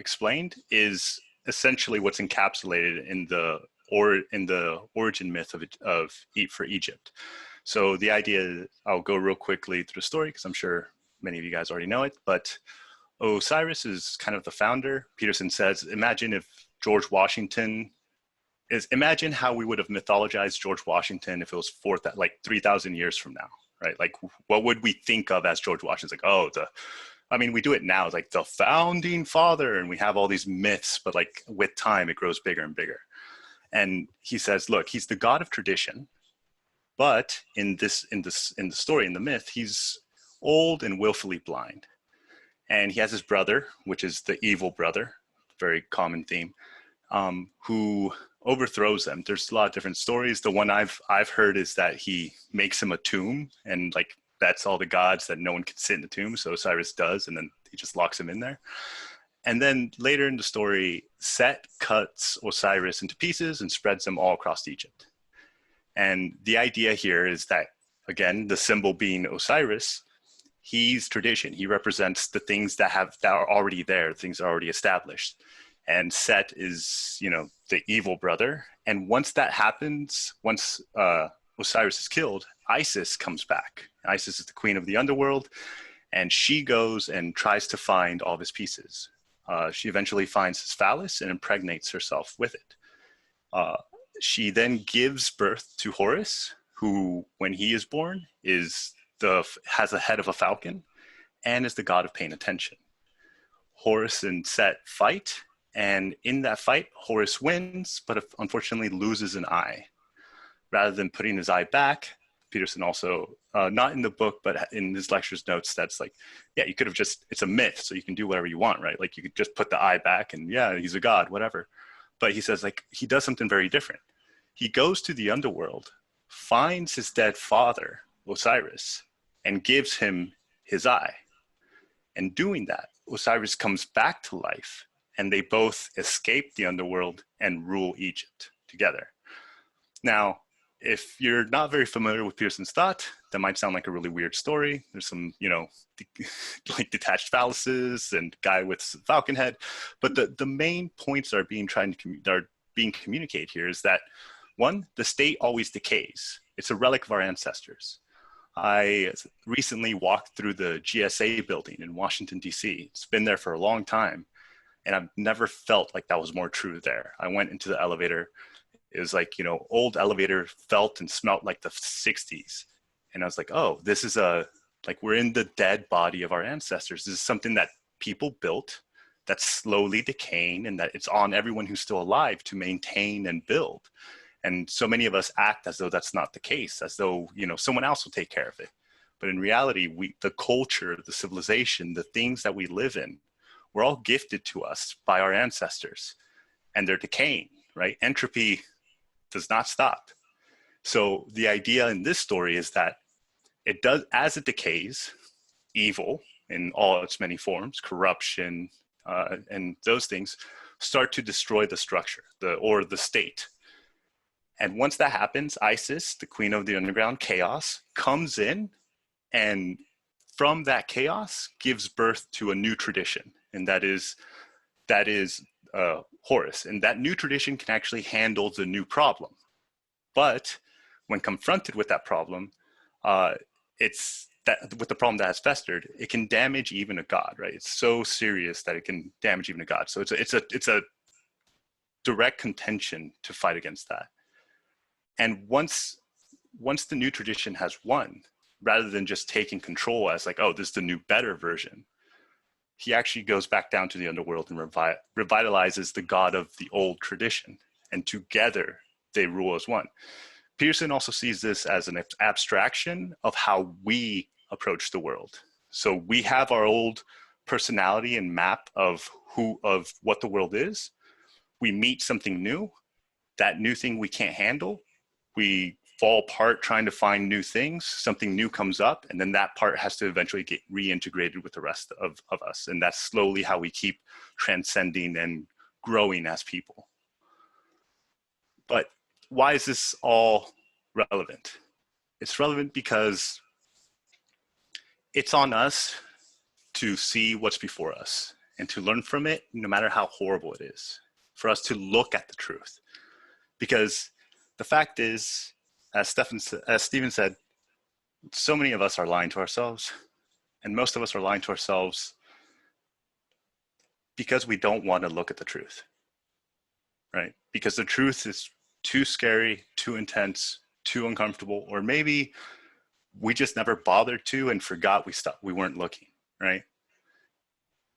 explained is essentially what's encapsulated in the origin myth of for Egypt. So the idea, I'll go real quickly through the story because I'm sure many of you guys already know it, but Osiris is kind of the founder. Peterson says, imagine how we would have mythologized George Washington if it was 3,000 years from now, right? Like, what would we think of as George Washington? It's like, we do it now. It's like the founding father, and we have all these myths, but like with time, it grows bigger and bigger. And he says, look, he's the god of tradition, but in the story, in the myth, he's old and willfully blind. And he has his brother, which is the evil brother, very common theme, who overthrows them. There's a lot of different stories. The one I've heard is that he makes him a tomb, and like that's all the gods that no one can sit in the tomb. So Osiris does, and then he just locks him in there. And then later in the story, Set cuts Osiris into pieces and spreads them all across Egypt. And the idea here is that, again, the symbol being Osiris, he's tradition. He represents the things that are already there, things that are already established. And Set is, you know, the evil brother. And once that happens, once Osiris is killed, Isis comes back. Isis is the queen of the underworld, and she goes and tries to find all of his pieces. She eventually finds his phallus and impregnates herself with it. She then gives birth to Horus, who, when he is born, has the head of a falcon and is the god of paying attention. Horus and Set fight, and in that fight, Horus wins, but unfortunately loses an eye. Rather than putting his eye back, Peterson also, not in the book, but in his lectures notes, that's like, yeah, you could have just, it's a myth, so you can do whatever you want, right? Like you could just put the eye back and yeah, he's a god, whatever. But he says like, he does something very different. He goes to the underworld, finds his dead father, Osiris, and gives him his eye. And doing that, Osiris comes back to life, and they both escape the underworld and rule Egypt together. Now, if you're not very familiar with Peterson's thought, that might sound like a really weird story. There's some, you know, like detached phalluses and guy with falcon head. But the main points that are being communicated here is that, one, the state always decays. It's a relic of our ancestors. I recently walked through the GSA building in Washington, D.C. It's been there for a long time, and I've never felt like that was more true there. I went into the elevator. It was like, you know, old elevator felt and smelt like the 60s. And I was like, oh, this is like we're in the dead body of our ancestors. This is something that people built that's slowly decaying, and that it's on everyone who's still alive to maintain and build. And so many of us act as though that's not the case, as though, you know, someone else will take care of it. But in reality, the culture, the civilization, the things that we live in, we're all gifted to us by our ancestors, and they're decaying, right? Entropy does not stop. So the idea in this story is that it does, as it decays, evil in all its many forms, corruption, and those things start to destroy the structure, or the state. And once that happens, Isis, the queen of the underground, chaos, comes in, and from that chaos gives birth to a new tradition, and that is Horus. And that new tradition can actually handle the new problem. But when confronted with that problem, with the problem that has festered, it can damage even a god, right? It's so serious that it can damage even a god. So it's a direct contention to fight against that. And once the new tradition has won, rather than just taking control as like, oh, this is the new better version, he actually goes back down to the underworld and revitalizes the god of the old tradition. And together they rule as one. Peterson also sees this as an abstraction of how we approach the world. So we have our old personality and map of what the world is. We meet something new. That new thing we can't handle. We fall apart trying to find new things. Something new comes up, and then that part has to eventually get reintegrated with the rest of us. And that's slowly how we keep transcending and growing as people. But why is this all relevant? It's relevant because it's on us to see what's before us and to learn from it, no matter how horrible it is, for us to look at the truth. Because the fact is, as Stephen said, so many of us are lying to ourselves, and most of us are lying to ourselves because we don't want to look at the truth, right? Because the truth is too scary, too intense, too uncomfortable, or maybe we just never bothered to and forgot we weren't looking, right?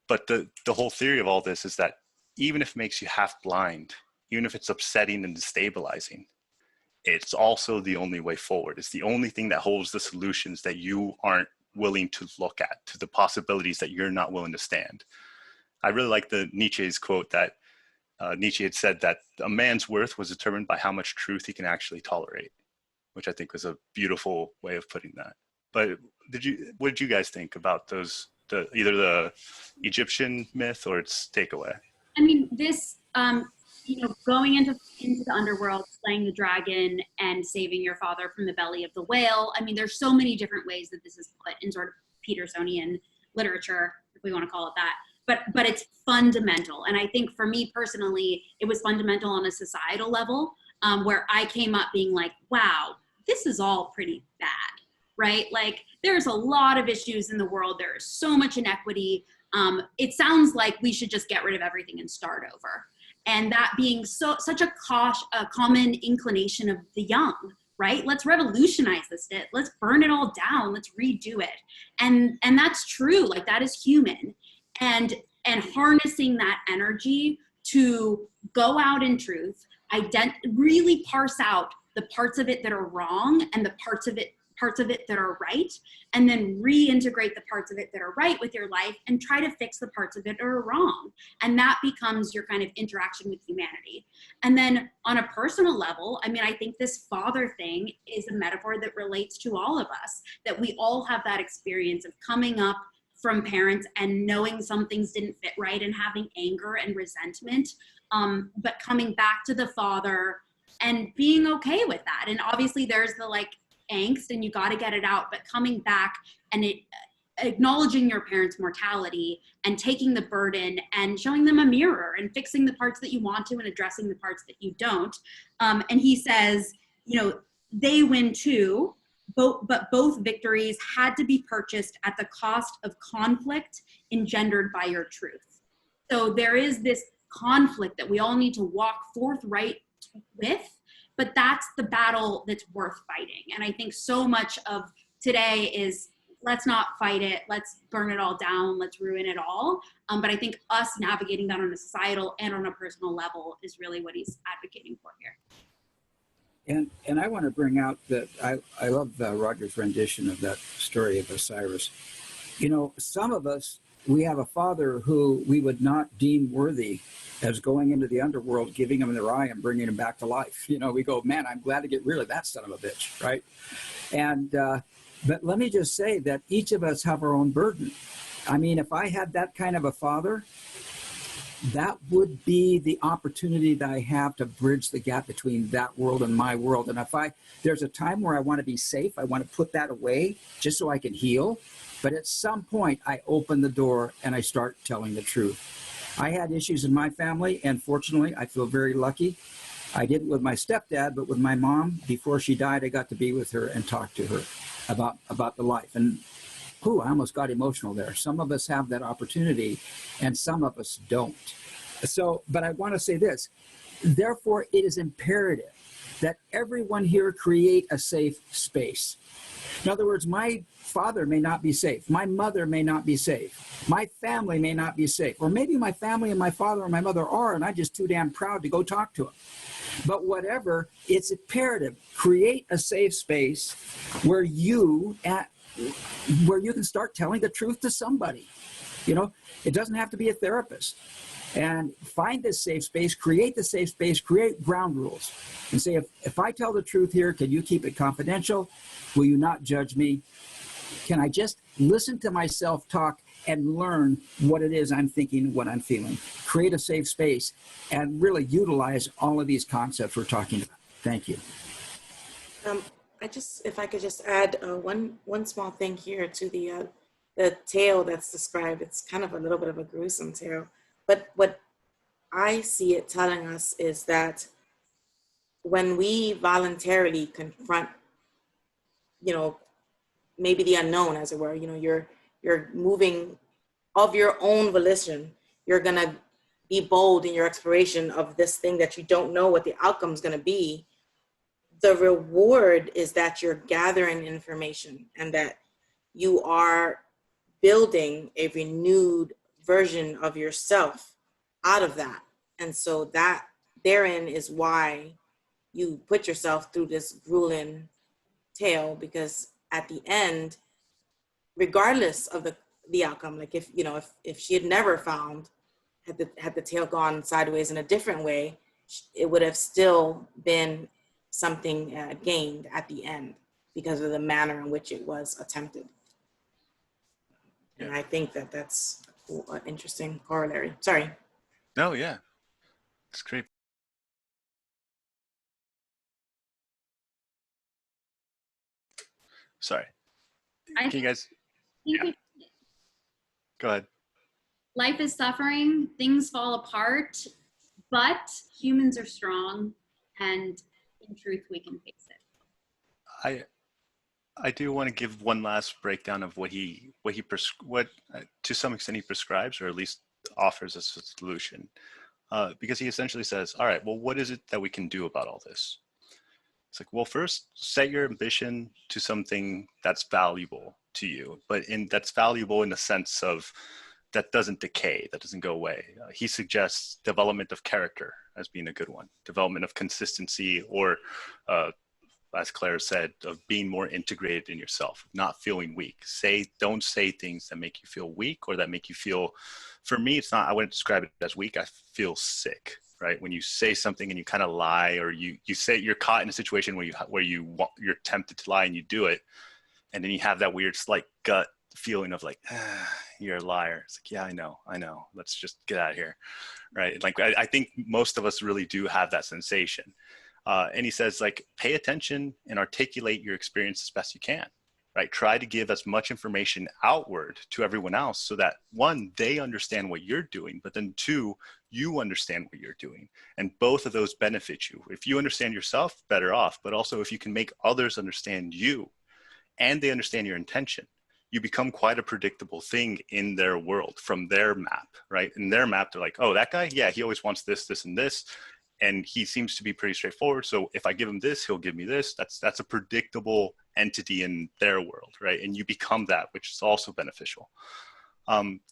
But the whole theory of all this is that even if it makes you half blind, even if it's upsetting and destabilizing, it's also the only way forward. It's the only thing that holds the solutions that you aren't willing to look at, to the possibilities that you're not willing to stand. I really like the Nietzsche's quote that Nietzsche had said that a man's worth was determined by how much truth he can actually tolerate, which I think was a beautiful way of putting that. But what did you guys think about those, either the Egyptian myth or its takeaway? I mean, this, going into the underworld, slaying the dragon and saving your father from the belly of the whale. I mean, there's so many different ways that this is put in sort of Petersonian literature, if we want to call it that. But it's fundamental. And I think for me personally, it was fundamental on a societal level, where I came up being like, wow, this is all pretty bad, right? Like, there's a lot of issues in the world. There is so much inequity. It sounds like we should just get rid of everything and start over. And that being such a common inclination of the young, right? Let's revolutionize this. Let's burn it all down. Let's redo it. And that's true. Like, that is human. And harnessing that energy to go out in truth, really parse out the parts of it that are wrong and the parts of it that are right, and then reintegrate the parts of it that are right with your life and try to fix the parts of it that are wrong. And that becomes your kind of interaction with humanity. And then on a personal level, I mean, I think this father thing is a metaphor that relates to all of us, that we all have that experience of coming up from parents and knowing some things didn't fit right and having anger and resentment, but coming back to the father and being okay with that. And obviously there's the like angst and you got to get it out, but coming back and acknowledging your parents' mortality and taking the burden and showing them a mirror and fixing the parts that you want to and addressing the parts that you don't. And he says, they win too, but both victories had to be purchased at the cost of conflict engendered by your truth. So there is this conflict that we all need to walk forthright with, but that's the battle that's worth fighting. And I think so much of today is, let's not fight it, let's burn it all down, let's ruin it all. But I think us navigating that on a societal and on a personal level is really what he's advocating for here. And I want to bring out that I love Roger's rendition of that story of Osiris. Some of us, we have a father who we would not deem worthy as going into the underworld, giving him their eye and bringing him back to life. We go, man, I'm glad to get rid of that son of a bitch, right? And but let me just say that each of us have our own burden. I mean, if I had that kind of a father, that would be the opportunity that I have to bridge the gap between that world and my world. And if there's a time where I want to be safe, I want to put that away just so I can heal. But at some point, I open the door and I start telling the truth. I had issues in my family, and fortunately, I feel very lucky. I didn't with my stepdad, but with my mom. Before she died, I got to be with her and talk to her about the life. And I almost got emotional there. Some of us have that opportunity, and some of us don't. So, but I want to say this. Therefore, it is imperative that everyone here create a safe space. In other words, my father may not be safe. My mother may not be safe. My family may not be safe. Or maybe my family and my father and my mother are, and I'm just too damn proud to go talk to them. But whatever, it's imperative. Create a safe space where you can start telling the truth to somebody. It doesn't have to be a therapist. And find this safe space, create the safe space, create ground rules. And say, if I tell the truth here, can you keep it confidential? Will you not judge me? Can I just listen to myself talk and learn what it is I'm thinking, what I'm feeling? Create a safe space and really utilize all of these concepts we're talking about. Thank you. If I could just add one small thing here to the tale that's described. It's kind of a little bit of a gruesome tale, but what I see it telling us is that when we voluntarily confront, maybe the unknown, as it were, you're moving of your own volition, you're gonna be bold in your exploration of this thing that you don't know what the outcome is gonna be. The reward is that you're gathering information and that you are building a renewed version of yourself out of that. And so that therein is why you put yourself through this grueling tale, because at the end, regardless of the outcome, like if she had never found had the tale gone sideways in a different way, it would have still been something gained at the end because of the manner in which it was attempted. And I think that that's an interesting corollary. Sorry. No, yeah, it's great. Sorry. I Can you guys? think Yeah. Go ahead. life is suffering, things fall apart, but humans are strong, and in truth, we can face it. I do want to give one last breakdown of what to some extent he prescribes, or at least offers as a solution, because he essentially says, all right, well, what is it that we can do about all this? It's like, well, first set your ambition to something that's valuable to you, but that's valuable in the sense of that doesn't decay, that doesn't go away. He suggests development of character as being a good one, development of consistency, or as Claire said, of being more integrated in yourself, not feeling weak. Don't say things that make you feel weak, or that make you feel, for me, it's not, I wouldn't describe it as weak, I feel sick, right? When you say something and you kind of lie, or you say you're caught in a situation where you're tempted to lie and you do it, and then you have that weird slight gut feeling of like, you're a liar. It's like, yeah, I know. Let's just get out of here, right? Like, I think most of us really do have that sensation. And he says, like, pay attention and articulate your experience as best you can, right? Try to give as much information outward to everyone else so that, one, they understand what you're doing, but then two, you understand what you're doing. And both of those benefit you. If you understand yourself, better off, but also if you can make others understand you and they understand your intention, you become quite a predictable thing in their world from their map, right? In their map, they're like, oh, that guy, yeah, he always wants this, this, and this. And he seems to be pretty straightforward. So if I give him this, he'll give me this. That's a predictable entity in their world, right? And you become that, which is also beneficial.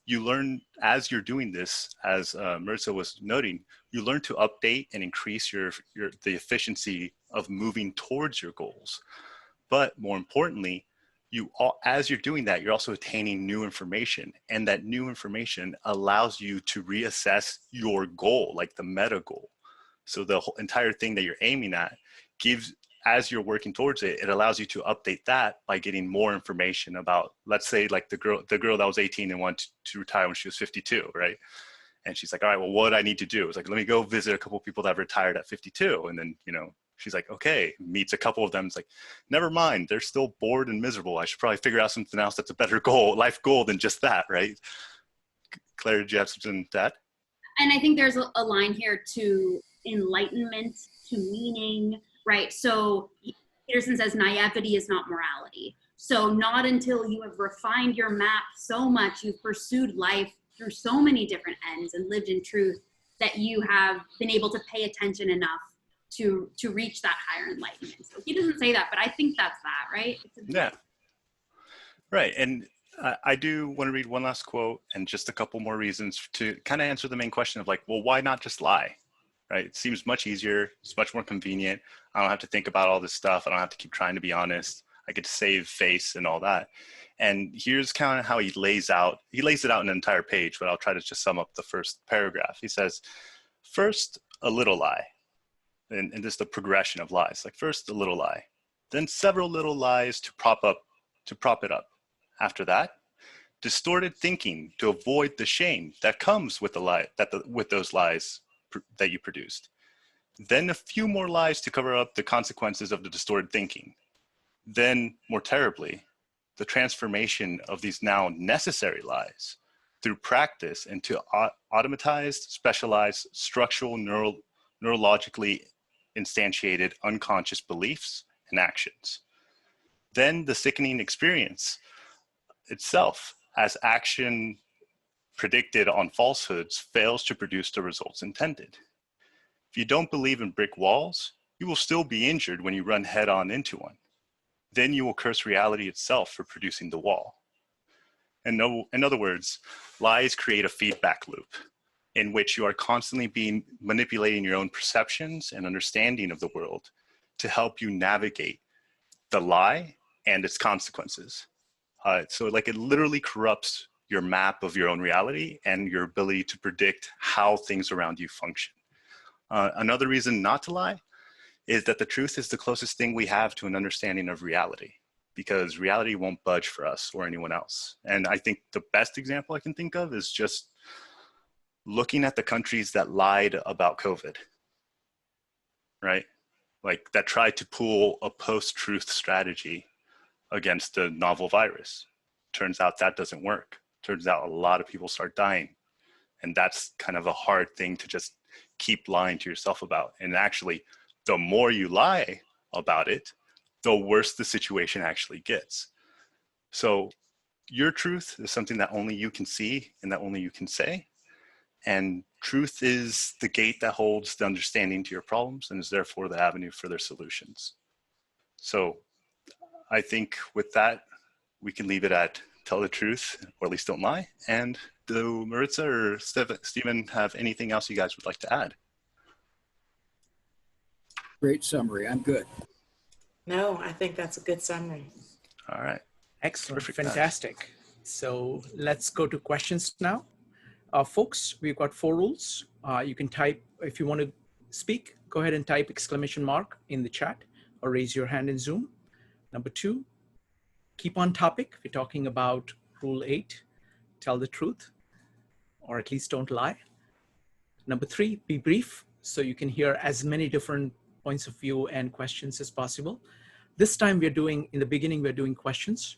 You learn as you're doing this, as Maritza was noting, you learn to update and increase the efficiency of moving towards your goals. But more importantly, as you're doing that, you're also attaining new information, and that new information allows you to reassess your goal, like the meta goal. So the whole entire thing that you're aiming at as you're working towards it, it allows you to update that by getting more information about, let's say, like the girl that was 18 and wanted to retire when she was 52, right? And she's like, all right, well, what do I need to do? It's like, let me go visit a couple of people that have retired at 52. And then, she's like, okay, meets a couple of them. It's like, never mind, they're still bored and miserable. I should probably figure out something else that's a better life goal than just that, right? Claire, did you have something to add? And I think there's a line here to enlightenment, to meaning, right? So Peterson says naivety is not morality. So not until you have refined your map so much, you've pursued life through so many different ends and lived in truth, that you have been able to pay attention enough to reach that higher enlightenment. So he doesn't say that, but I think that's that, right? Yeah. Right. And I do want to read one last quote and just a couple more reasons to kind of answer the main question of like, well, why not just lie? Right? It seems much easier. It's much more convenient. I don't have to think about all this stuff. I don't have to keep trying to be honest. I get to save face and all that. And here's kind of how he lays it out in an entire page, but I'll try to just sum up the first paragraph. He says, first, a little lie. And this is the progression of lies. Like first, a little lie, then several little lies to prop it up. After that, distorted thinking to avoid the shame that comes with with those lies that you produced. Then a few more lies to cover up the consequences of the distorted thinking. Then, more terribly, the transformation of these now necessary lies through practice into automatized, specialized, structural, neurologically instantiated unconscious beliefs and actions. Then the sickening experience itself, as action predicted on falsehoods, fails to produce the results intended. If you don't believe in brick walls, you will still be injured when you run head on into one. Then you will curse reality itself for producing the wall. And in other words, lies create a feedback loop in which you are constantly manipulating your own perceptions and understanding of the world to help you navigate the lie and its consequences. So like it literally corrupts your map of your own reality and your ability to predict how things around you function. Another reason not to lie is that the truth is the closest thing we have to an understanding of reality, because reality won't budge for us or anyone else. And I think the best example I can think of is just looking at the countries that lied about COVID, right? Like that tried to pull a post-truth strategy against the novel virus. Turns out that doesn't work. Turns out a lot of people start dying. And that's kind of a hard thing to just keep lying to yourself about. And actually, the more you lie about it, the worse the situation actually gets. So your truth is something that only you can see and that only you can say. And truth is the gate that holds the understanding to your problems and is therefore the avenue for their solutions. So I think with that, we can leave it at tell the truth, or at least don't lie. And do Maritza or Stephen have anything else you guys would like to add? Great summary. I'm good. No, I think that's a good summary. All right. Excellent. Perfect. Fantastic. So let's go to questions now. Folks, we've got 4 rules. You can type, if you want to speak, go ahead and type ! in the chat or raise your hand in Zoom. Number 2, keep on topic. We're talking about rule 8, tell the truth, or at least don't lie. Number 3, be brief, so you can hear as many different points of view and questions as possible. This time we're doing, in the beginning, we're doing questions.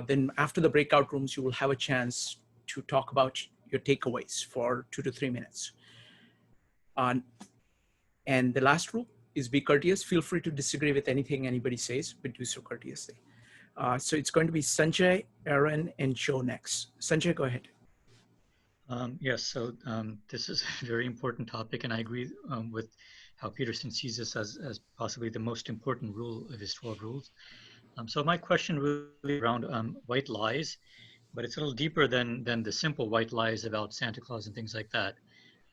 Then after the breakout rooms, you will have a chance to talk about your takeaways for 2 to 3 minutes. And the last rule is be courteous. Feel free to disagree with anything anybody says, but do so courteously. So it's going to be Sanjay, Aaron, and Joe next. Sanjay, go ahead. Yes, so this is a very important topic, and I agree with how Peterson sees this as possibly the most important rule of his 12 rules. So my question really around white lies, but it's a little deeper than the simple white lies about Santa Claus and things like that.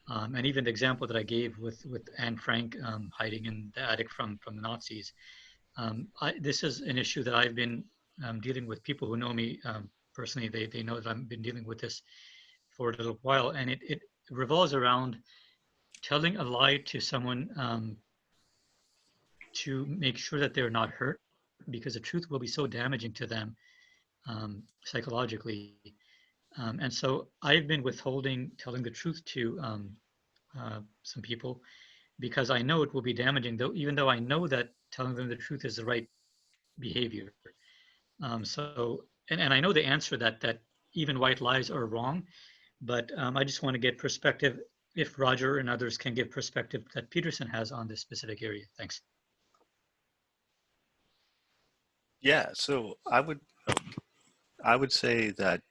And even the example that I gave with Anne Frank hiding in the attic from the Nazis. This is an issue that I've been dealing with. People who know me personally, they know that I've been dealing with this for a little while, and it revolves around telling a lie to someone to make sure that they're not hurt, because the truth will be so damaging to them psychologically. And so I've been withholding telling the truth to some people because I know it will be damaging, though, even though I know that telling them the truth is the right behavior. And I know the answer that even white lies are wrong, but I just want to get perspective, if Roger and others can give perspective that Peterson has on this specific area. Thanks. Yeah, so I would say that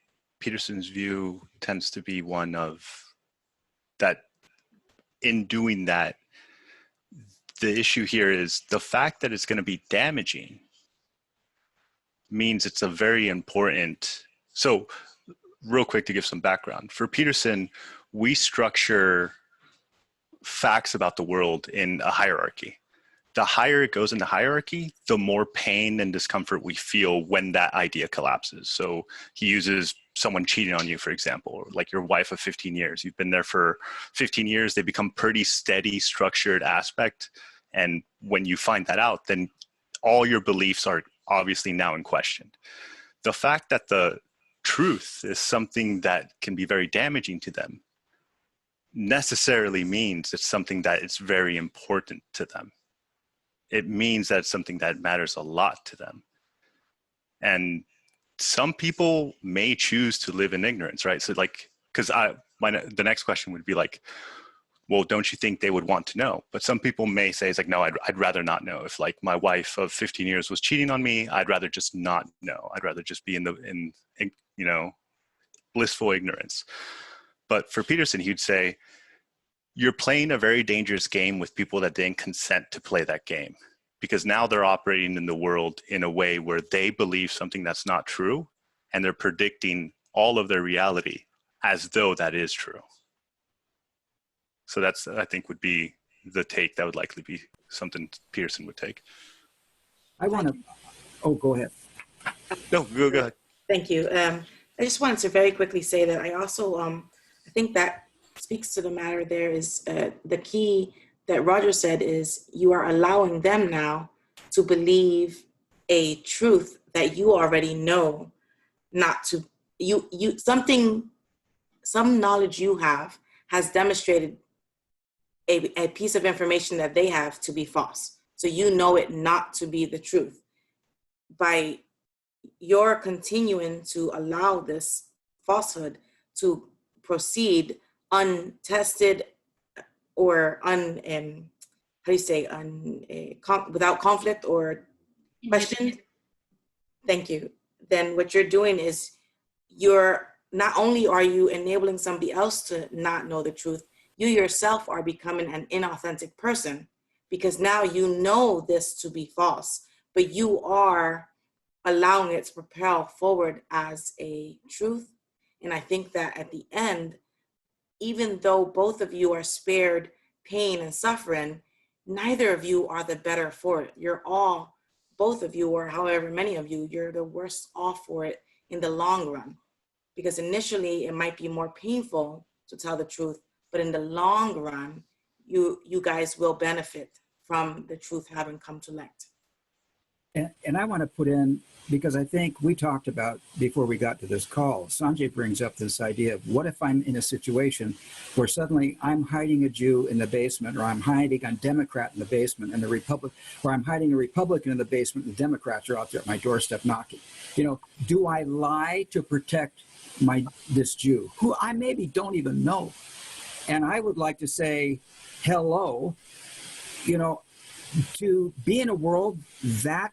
Peterson's view tends to be one of that in doing that, the issue here is the fact that it's going to be damaging means it's a very important. So real quick to give some background, for Peterson, we structure facts about the world in a hierarchy. The higher it goes in the hierarchy, the more pain and discomfort we feel when that idea collapses. So he uses someone cheating on you, for example, or like your wife of 15 years. You've been there for 15 years. They become pretty steady, structured aspect. And when you find that out, then all your beliefs are obviously now in question. The fact that the truth is something that can be very damaging to them necessarily means it's something that is very important to them. It means that it's something that matters a lot to them. And some people may choose to live in ignorance, right? So like, because the next question would be like, well, don't you think they would want to know? But some people may say, it's like, no, I'd rather not know. If like my wife of 15 years was cheating on me, I'd rather just not know. I'd rather just be in blissful ignorance. But for Peterson, he'd say, you're playing a very dangerous game with people that didn't consent to play that game, because now they're operating in the world in a way where they believe something that's not true, and they're predicting all of their reality as though that is true. So that's, I think, would be the take that would likely be something Peterson would take. I want to, oh, go ahead. No, go ahead. Thank you. I just wanted to very quickly say that I also, I think that speaks to the matter there is the key that Roger said is you are allowing them now to believe a truth that you already know not to, some knowledge you have has demonstrated a piece of information that they have to be false. So you know it not to be the truth. By your continuing to allow this falsehood to proceed untested or without conflict or questioned, thank you, then what you're doing is you're not only are you enabling somebody else to not know the truth, you yourself are becoming an inauthentic person because now you know this to be false, but you are allowing it to propel forward as a truth. And I think that at the end, even though both of you are spared pain and suffering, neither of you are the better for it. You're all, both of you, or however many of you, you're the worse off for it in the long run. Because initially it might be more painful to tell the truth, but in the long run, you guys will benefit from the truth having come to light. And I want to put in, because I think we talked about before we got to this call, Sanjay brings up this idea of what if I'm in a situation where suddenly I'm hiding a Jew in the basement, or I'm hiding a Democrat in the basement, and or I'm hiding a Republican in the basement, and the Democrats are out there at my doorstep knocking. You know, do I lie to protect this Jew who I maybe don't even know? And I would like to say, hello, you know, to be in a world that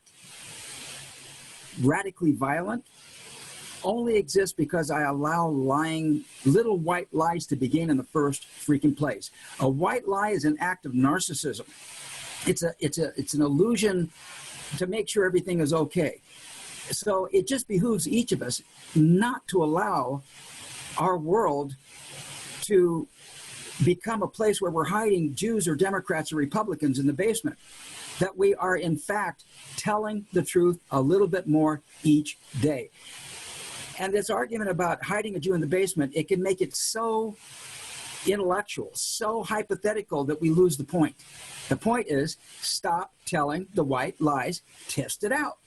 radically violent only exists because I allow lying, little white lies to begin in the first freaking place. A white lie is an act of narcissism. It's an illusion to make sure everything is okay. So it just behooves each of us not to allow our world to become a place where we're hiding Jews or Democrats or Republicans in the basement. That we are, in fact, telling the truth a little bit more each day. And this argument about hiding a Jew in the basement, it can make it so intellectual, so hypothetical that we lose the point. The point is, stop telling the white lies, test it out.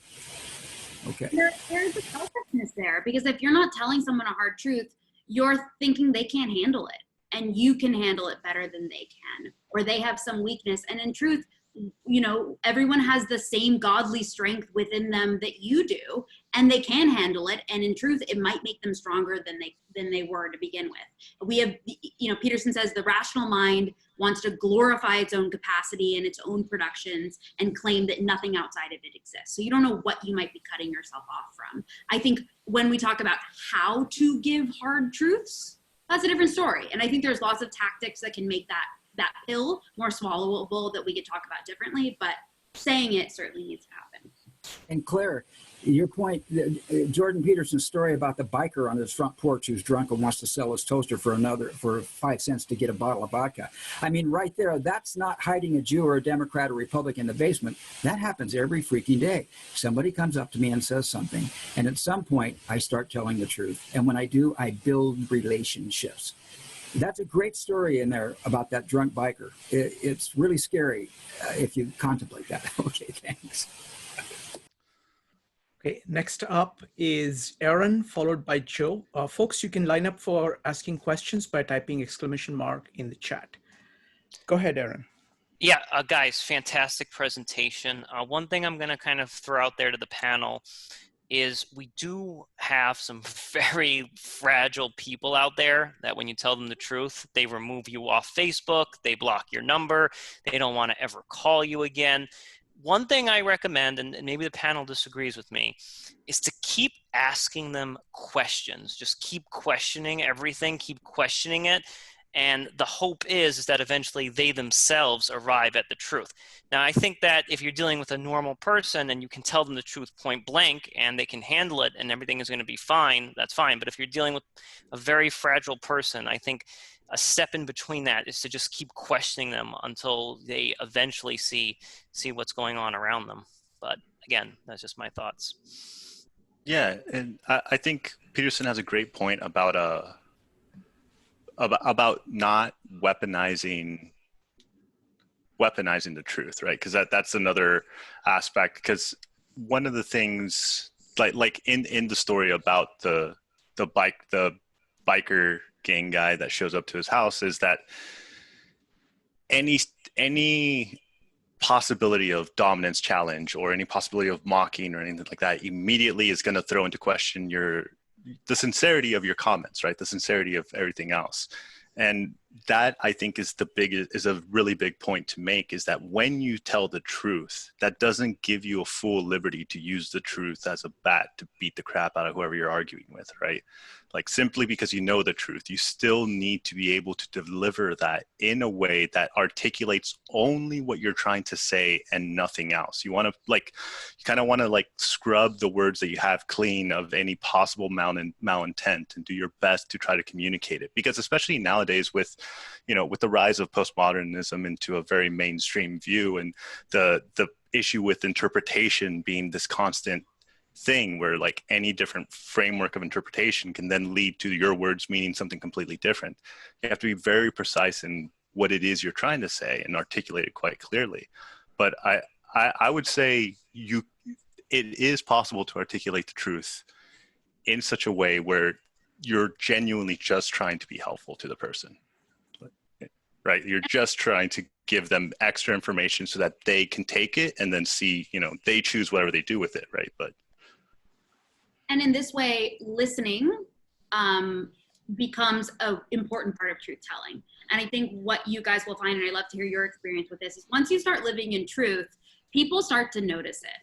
Okay. There's a selfishness there, because if you're not telling someone a hard truth, you're thinking they can't handle it, and you can handle it better than they can, or they have some weakness. And in truth, you know, everyone has the same godly strength within them that you do, and they can handle it. And in truth, it might make them stronger than they were to begin with. We have, you know, Peterson says the rational mind wants to glorify its own capacity and its own productions and claim that nothing outside of it exists. So you don't know what you might be cutting yourself off from. I think when we talk about how to give hard truths, that's a different story. And I think there's lots of tactics that can make that pill more swallowable that we could talk about differently, but saying it certainly needs to happen. And Claire, your point, Jordan Peterson's story about the biker on his front porch who's drunk and wants to sell his toaster for 5 cents to get a bottle of vodka. I mean, right there, that's not hiding a Jew or a Democrat or Republican in the basement. That happens every freaking day. Somebody comes up to me and says something, and at some point, I start telling the truth. And when I do, I build relationships. That's a great story in there about that drunk biker. It's really scary if you contemplate that. Okay, thanks. Okay, next up is Aaron, followed by Joe. Folks, you can line up for asking questions by typing ! in the chat. Go ahead, Aaron. Yeah, guys, fantastic presentation. One thing I'm going to kind of throw out there to the panel is we do have some very fragile people out there that when you tell them the truth, they remove you off Facebook, they block your number, they don't want to ever call you again. One thing I recommend, and maybe the panel disagrees with me, is to keep asking them questions. Just keep questioning everything, keep questioning it. And the hope is that eventually they themselves arrive at the truth. Now, I think that if you're dealing with a normal person and you can tell them the truth point blank and they can handle it and everything is going to be fine, that's fine. But if you're dealing with a very fragile person, I think a step in between that is to just keep questioning them until they eventually see what's going on around them. But again, that's just my thoughts. Yeah, and I think Peterson has a great point about not weaponizing the truth, right? Because that's another aspect. Because one of the things, like in the story about the biker gang guy that shows up to his house, is that any possibility of dominance challenge or any possibility of mocking or anything like that immediately is going to throw into question the sincerity of your comments, right? The sincerity of everything else. And that, I think, is a really big point to make, is that when you tell the truth, that doesn't give you a full liberty to use the truth as a bat to beat the crap out of whoever you're arguing with, right? Like, simply because you know the truth, you still need to be able to deliver that in a way that articulates only what you're trying to say and nothing else. You kind of want to scrub the words that you have clean of any possible malintent and do your best to try to communicate it. Because especially nowadays with the rise of postmodernism into a very mainstream view, and the issue with interpretation being this constant thing where any different framework of interpretation can then lead to your words meaning something completely different. You have to be very precise in what it is you're trying to say and articulate it quite clearly. But I would say it is possible to articulate the truth in such a way where you're genuinely just trying to be helpful to the person, right? You're just trying to give them extra information so that they can take it and then see, they choose whatever they do with it, right? And in this way, listening becomes an important part of truth telling. And I think what you guys will find, and I'd love to hear your experience with this, is once you start living in truth, people start to notice it.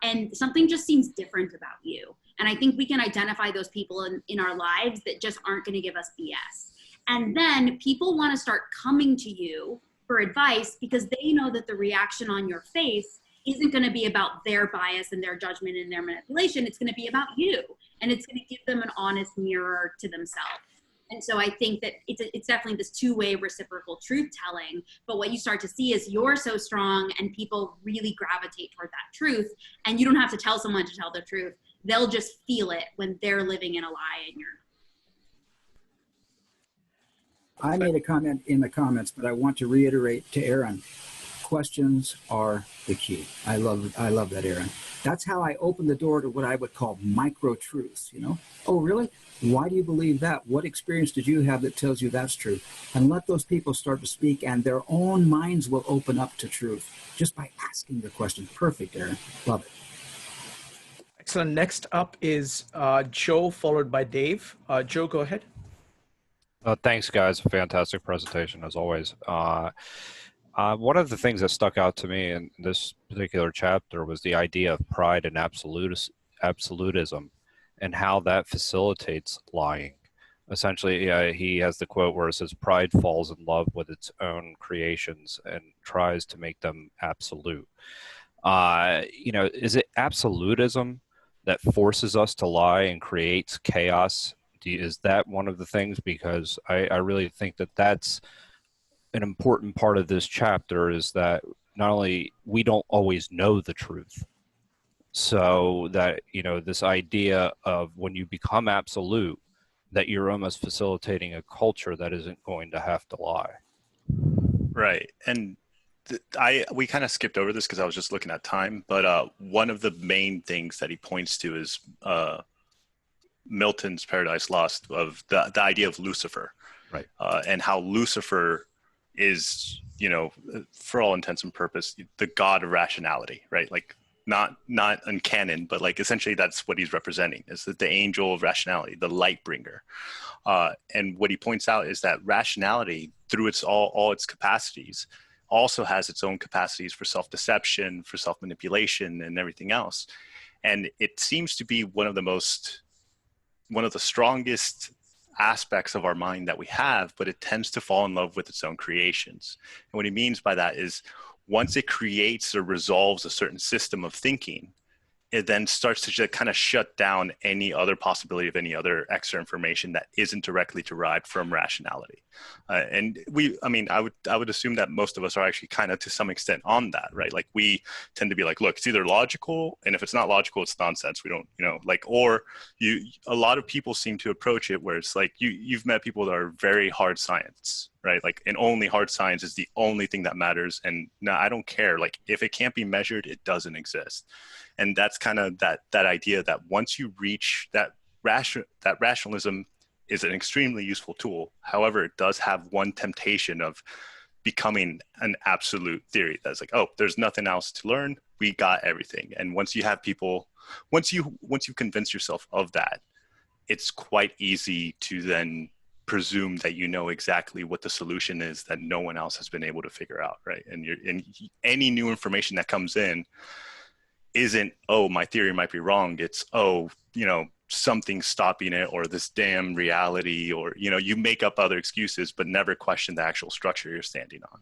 And something just seems different about you. And I think we can identify those people in our lives that just aren't going to give us BS. And then people want to start coming to you for advice because they know that the reaction on your face isn't going to be about their bias and their judgment and their manipulation. It's going to be about you. And it's going to give them an honest mirror to themselves. And so I think that it's definitely this two-way reciprocal truth telling. But what you start to see is you're so strong and people really gravitate toward that truth. And you don't have to tell someone to tell the truth. They'll just feel it when they're living in a lie and you're not. I made a comment in the comments, but I want to reiterate to Aaron. Questions are the key. I love that, Aaron. That's how I open the door to what I would call micro truths. Oh, really? Why do you believe that? What experience did you have that tells you that's true? And let those people start to speak, and their own minds will open up to truth just by asking the question. Perfect, Aaron. Love it. Excellent. Next up is Joe, followed by Dave. Joe, go ahead. Thanks, guys. Fantastic presentation, as always. One of the things that stuck out to me in this particular chapter was the idea of pride and absolutism and how that facilitates lying. Essentially, he has the quote where it says, "Pride falls in love with its own creations and tries to make them absolute." Is it absolutism that forces us to lie and creates chaos? Is that one of the things? Because I really think that that's an important part of this chapter, is that not only we don't always know the truth, so that, this idea of when you become absolute, that you're almost facilitating a culture that isn't going to have to lie. Right. And we kind of skipped over this because I was just looking at time, but one of the main things that he points to is Milton's Paradise Lost, of the idea of Lucifer, right? And how Lucifer is, for all intents and purpose, the god of rationality, right? Not in canon, but essentially that's what he's representing, is that the angel of rationality, the light bringer. And what he points out is that rationality, through all its capacities, also has its own capacities for self-deception, for self-manipulation, and everything else. And it seems to be one of the strongest aspects of our mind that we have, but it tends to fall in love with its own creations. And what he means by that is, once it creates or resolves a certain system of thinking, it then starts to just kind of shut down any other possibility of any other extra information that isn't directly derived from rationality. And I would assume that most of us are actually kind of to some extent on that, right? Like we tend to be like, look, it's either logical, and if it's not logical, it's nonsense. We don't, a lot of people seem to approach it where it's like you've met people that are very hard science, right? Like, and only hard science is the only thing that matters. And no, I don't care. Like, if it can't be measured, it doesn't exist. And that's kind of that idea that once you reach that rationalism is an extremely useful tool. However, it does have one temptation of becoming an absolute theory that's like, oh, there's nothing else to learn. We got everything. And once you have people, once you convince yourself of that, it's quite easy to then presume that you know exactly what the solution is that no one else has been able to figure out, right? And any new information that comes in isn't, oh, my theory might be wrong. It's, oh, something's stopping it, or this damn reality, or, you make up other excuses, but never question the actual structure you're standing on.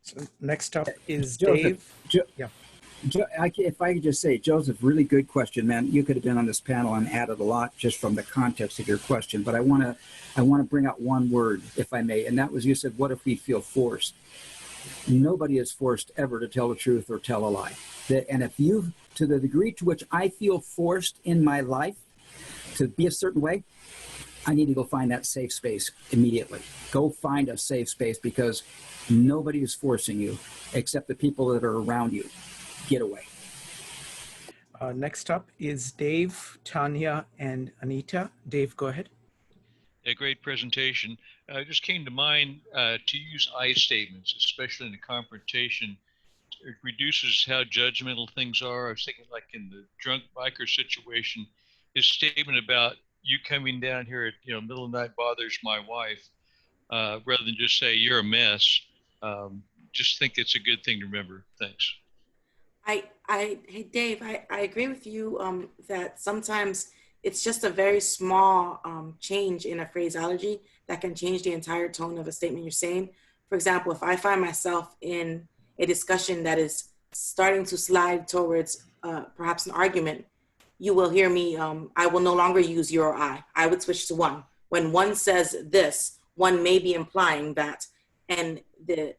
So next up is Joseph, Dave. Yeah. If I could just say, Joseph, really good question, man. You could have been on this panel and added a lot just from the context of your question. But I want to bring out one word, if I may, and that was, you said, what if we feel forced? Nobody is forced ever to tell the truth or tell a lie. And if you, to the degree to which I feel forced in my life to be a certain way, I need to go find that safe space immediately. Go find a safe space, because nobody is forcing you except the people that are around you. Get away. Next up is Dave, Tanya, and Anita. Dave, go ahead. A great presentation. It just came to mind to use I statements, especially in a confrontation. It reduces how judgmental things are. I was thinking, like in the drunk biker situation, his statement about you coming down here at middle of the night bothers my wife, rather than just say you're a mess. Just think it's a good thing to remember. Thanks. Hey Dave, I agree with you that sometimes it's just a very small change in a phraseology that can change the entire tone of a statement you're saying. For example, if I find myself in a discussion that is starting to slide towards perhaps an argument, you will hear me, I will no longer use your or I. I would switch to one. When one says this, one may be implying that. And the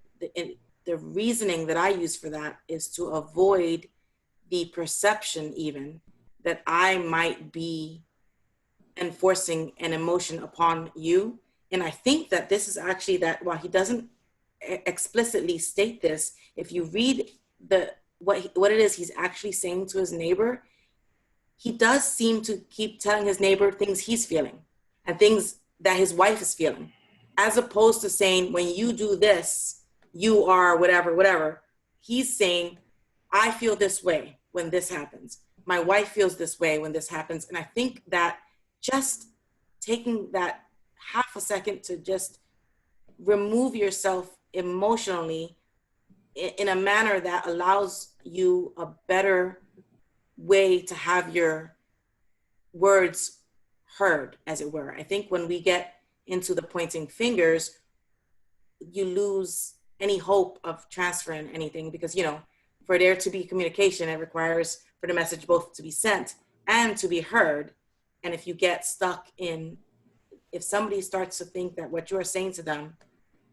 reasoning that I use for that is to avoid the perception even that I might be enforcing an emotion upon you. And I think that this is actually that, while he doesn't explicitly state this, if you read what it is he's actually saying to his neighbor, he does seem to keep telling his neighbor things he's feeling and things that his wife is feeling, as opposed to saying, when you do this, you are whatever. He's saying, I feel this way when this happens. My wife feels this way when this happens. And I think that just taking that half a second to just remove yourself emotionally in a manner that allows you a better way to have your words heard, as it were. I think when we get into the pointing fingers, you lose any hope of transferring anything, because, for there to be communication, it requires for the message both to be sent and to be heard. And if you get stuck if somebody starts to think that what you're saying to them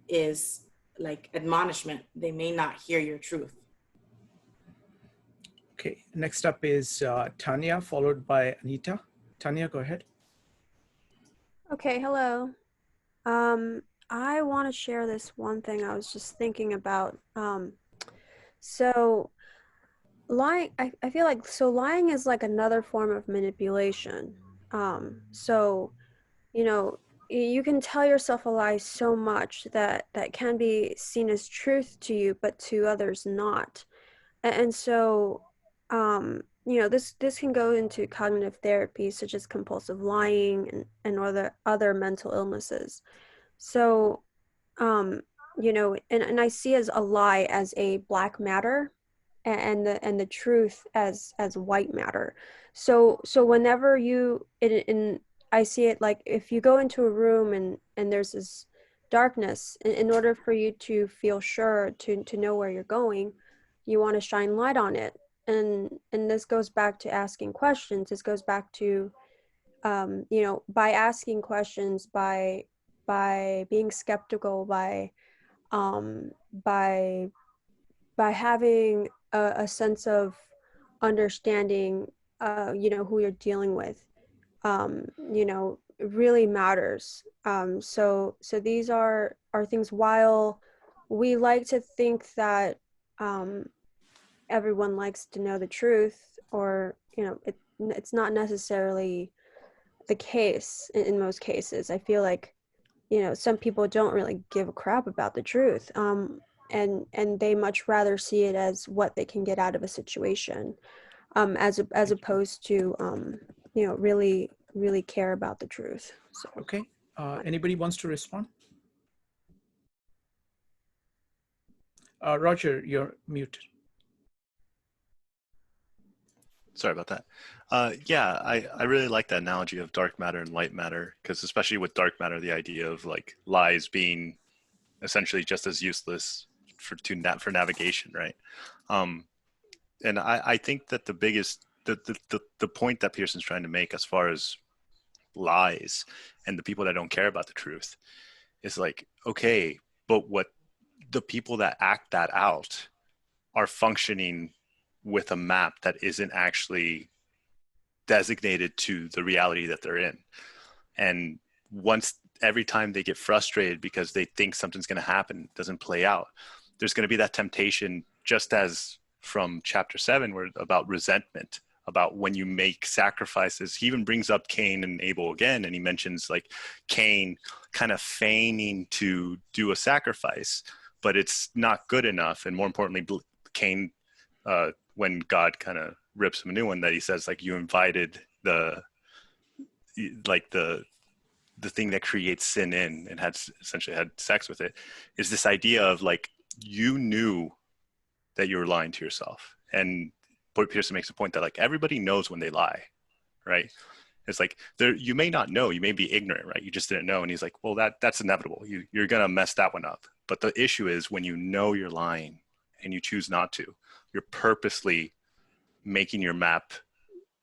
is like admonishment, they may not hear your truth. Okay, next up is Tanya, followed by Anita. Tanya, go ahead. Okay, hello. I want to share this one thing I was just thinking about. So lying, I feel like, so lying is like another form of manipulation. So, you can tell yourself a lie so much that can be seen as truth to you, but to others not. And so, this can go into cognitive therapy, such as compulsive lying and other mental illnesses. So, and I see as a lie as a black matter, and the truth as white matter. So whenever I see it like, if you go into a room and there's this darkness, in order for you to feel sure to know where you're going, you want to shine light on it. and this goes back to asking questions. This goes back to you know, by asking questions, by being skeptical, by um by having a sense of understanding you know, who you're dealing with, you know, really matters. So these are things. While we like to think that everyone likes to know the truth, or you know, it's not necessarily the case in most cases. I feel like, you know, some people don't really give a crap about the truth, and they much rather see it as what they can get out of a situation, as opposed to you know, really care about the truth. So Okay. Anybody wants to respond? Roger, you're muted. Sorry about that. Yeah, I really like that analogy of dark matter and light matter, because especially with dark matter, the idea of like lies being essentially just as useless for navigation, right? And I think that the biggest the point that Peterson's trying to make as far as lies and the people that don't care about the truth is like, okay, but what the people that act that out are functioning with a map that isn't actually designated to the reality that they're in. And every time they get frustrated because they think something's going to happen, doesn't play out, there's going to be that temptation, just as from chapter 7, where about resentment, about when you make sacrifices. He even brings up Cain and Abel again, and he mentions like Cain kind of feigning to do a sacrifice, but it's not good enough. And more importantly, Cain, when God kind of rips him a new one, that he says like, you invited the thing that creates sin in, and essentially had sex with it, is this idea of like, you knew that you were lying to yourself. And Peterson makes a point that like, everybody knows when they lie, right? It's like, you may not know, you may be ignorant, right? You just didn't know. And he's like, well, that's inevitable. You're going to mess that one up. But the issue is when you know you're lying and you choose not to, you're purposely making your map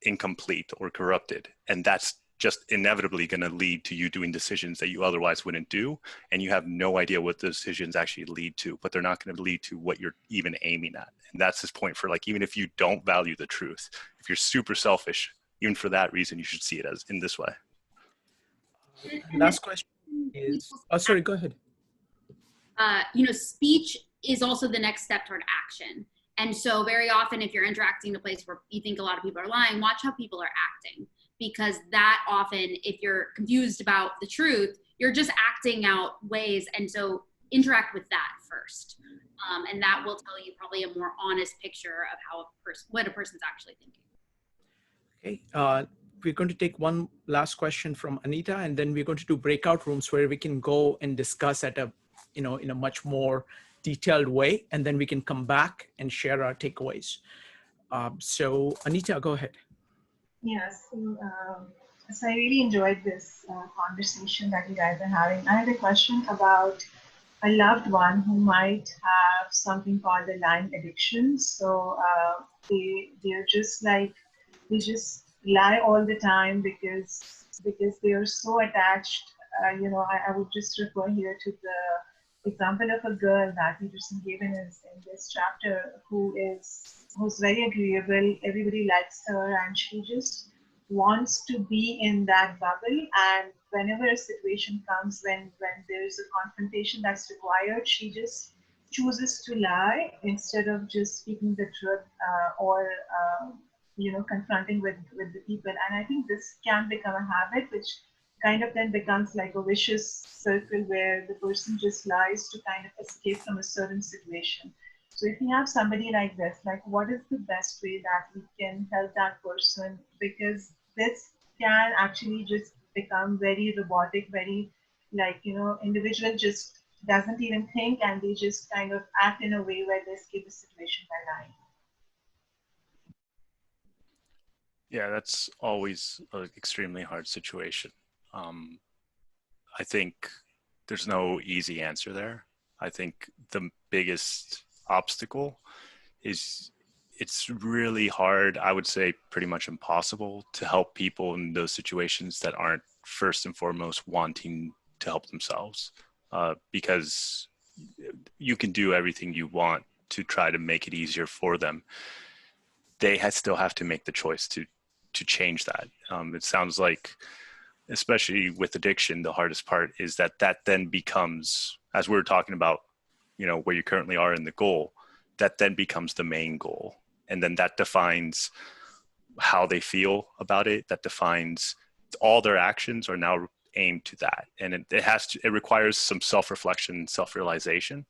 incomplete or corrupted. And that's just inevitably going to lead to you doing decisions that you otherwise wouldn't do. And you have no idea what the decisions actually lead to, but they're not going to lead to what you're even aiming at. And that's his point for like, even if you don't value the truth, if you're super selfish, even for that reason, you should see it as in this way. Last question is, oh, sorry, go ahead. You know, speech is also the next step toward action. And so very often, if you're interacting in a place where you think a lot of people are lying, watch how people are acting. Because that often, if you're confused about the truth, you're just acting out ways. And so interact with that first. And that will tell you probably a more honest picture of how what a person's actually thinking. Okay. We're going to take one last question from Anita, and then we're going to do breakout rooms where we can go and discuss at a, you know, in a much more detailed way, and then we can come back and share our takeaways. So Anita, go ahead. Yes, so I really enjoyed this conversation that you guys are having. I had a question about a loved one who might have something called a lying addiction. So they're just like, they just lie all the time because they are so attached. You know, I would just refer here to the example of a girl that Peterson gave in this chapter, who's very agreeable. Everybody likes her, and she just wants to be in that bubble. And whenever a situation comes when there's a confrontation that's required, she just chooses to lie instead of just speaking the truth or you know, confronting with the people. And I think this can become a habit, which kind of then becomes like a vicious circle where the person just lies to kind of escape from a certain situation. So if you have somebody like this, like what is the best way that we can help that person? Because this can actually just become very robotic, very like, you know, individual just doesn't even think, and they just kind of act in a way where they escape the situation by lying. Yeah, that's always an extremely hard situation. I think there's no easy answer there. I think the biggest obstacle is it's really hard, I would say pretty much impossible, to help people in those situations that aren't first and foremost wanting to help themselves, because you can do everything you want to try to make it easier for them. They still have to make the choice to change that. It sounds like, especially with addiction, the hardest part is that then becomes, as we were talking about, where you currently are in the goal, that then becomes the main goal. And then that defines how they feel about it. That defines all their actions are now aimed to that. And it requires some self-reflection, self-realization.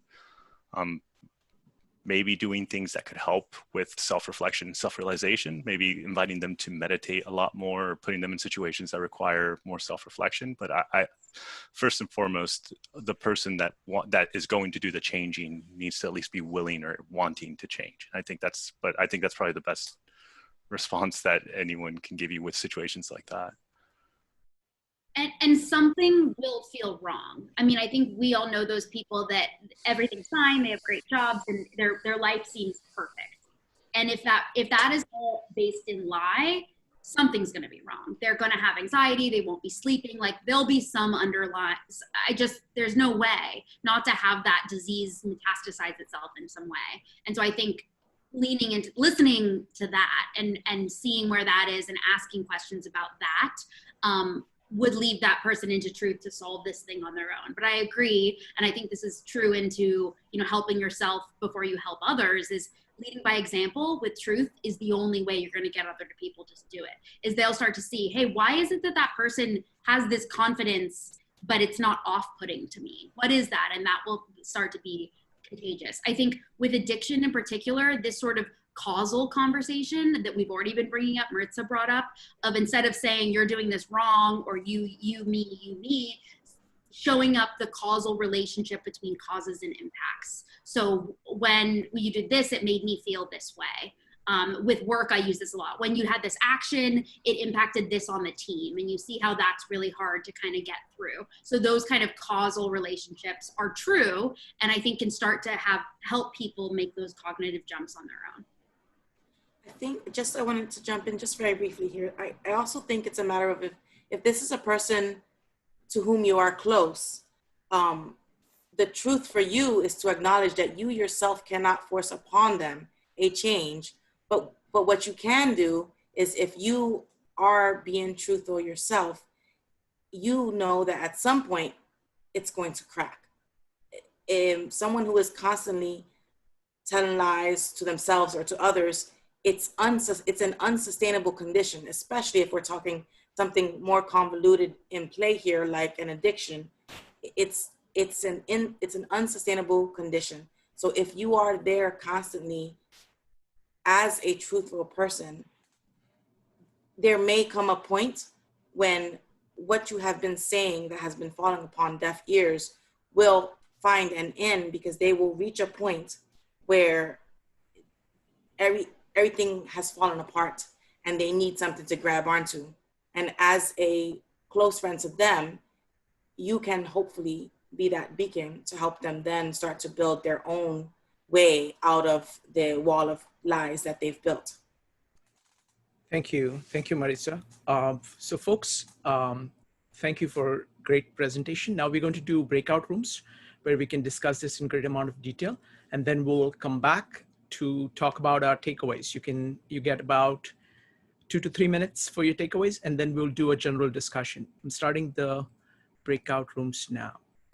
Maybe doing things that could help with self-reflection, self-realization, maybe inviting them to meditate a lot more, or putting them in situations that require more self-reflection. But I first and foremost, the person that is going to do the changing needs to at least be willing or wanting to change. I think that's probably the best response that anyone can give you with situations like that. And something will feel wrong. I mean, I think we all know those people that everything's fine, they have great jobs, and their life seems perfect. And if that is all based in lie, something's going to be wrong. They're going to have anxiety. They won't be sleeping. Like, there'll be some underlying. There's no way not to have that disease metastasize itself in some way. And so I think leaning into listening to that and seeing where that is and asking questions about that would lead that person into truth to solve this thing on their own. But I agree, and I think this is true into helping yourself before you help others, is leading by example with truth is the only way you're going to get other people to do it. Is they'll start to see, hey, why is it that person has this confidence, but it's not off-putting to me? What is that? And that will start to be contagious. I think with addiction in particular, this sort of causal conversation that we've already been bringing up, Maritza brought up, of instead of saying you're doing this wrong or you, me, showing up the causal relationship between causes and impacts. So when you did this, it made me feel this way. With work, I use this a lot. When you had this action, it impacted this on the team. And you see how that's really hard to kind of get through. So those kind of causal relationships are true, and I think can start to help people make those cognitive jumps on their own. I wanted to jump in just very briefly here. I also think it's a matter of if this is a person to whom you are close, the truth for you is to acknowledge that you yourself cannot force upon them a change. But what you can do is, if you are being truthful yourself, you know that at some point it's going to crack. Someone who is constantly telling lies to themselves or to others, it's an unsustainable condition, especially if we're talking something more convoluted in play here, like an addiction. It's an unsustainable condition. So if you are there constantly as a truthful person, there may come a point when what you have been saying that has been falling upon deaf ears will find an end, because they will reach a point where everything has fallen apart and they need something to grab onto. And as a close friend to them, you can hopefully be that beacon to help them then start to build their own way out of the wall of lies that they've built. Thank you, Maritza. So folks, thank you for great presentation. Now we're going to do breakout rooms where we can discuss this in great amount of detail, and then we'll come back to talk about our takeaways. You get about 2 to 3 minutes for your takeaways, and then we'll do a general discussion. I'm starting the breakout rooms now.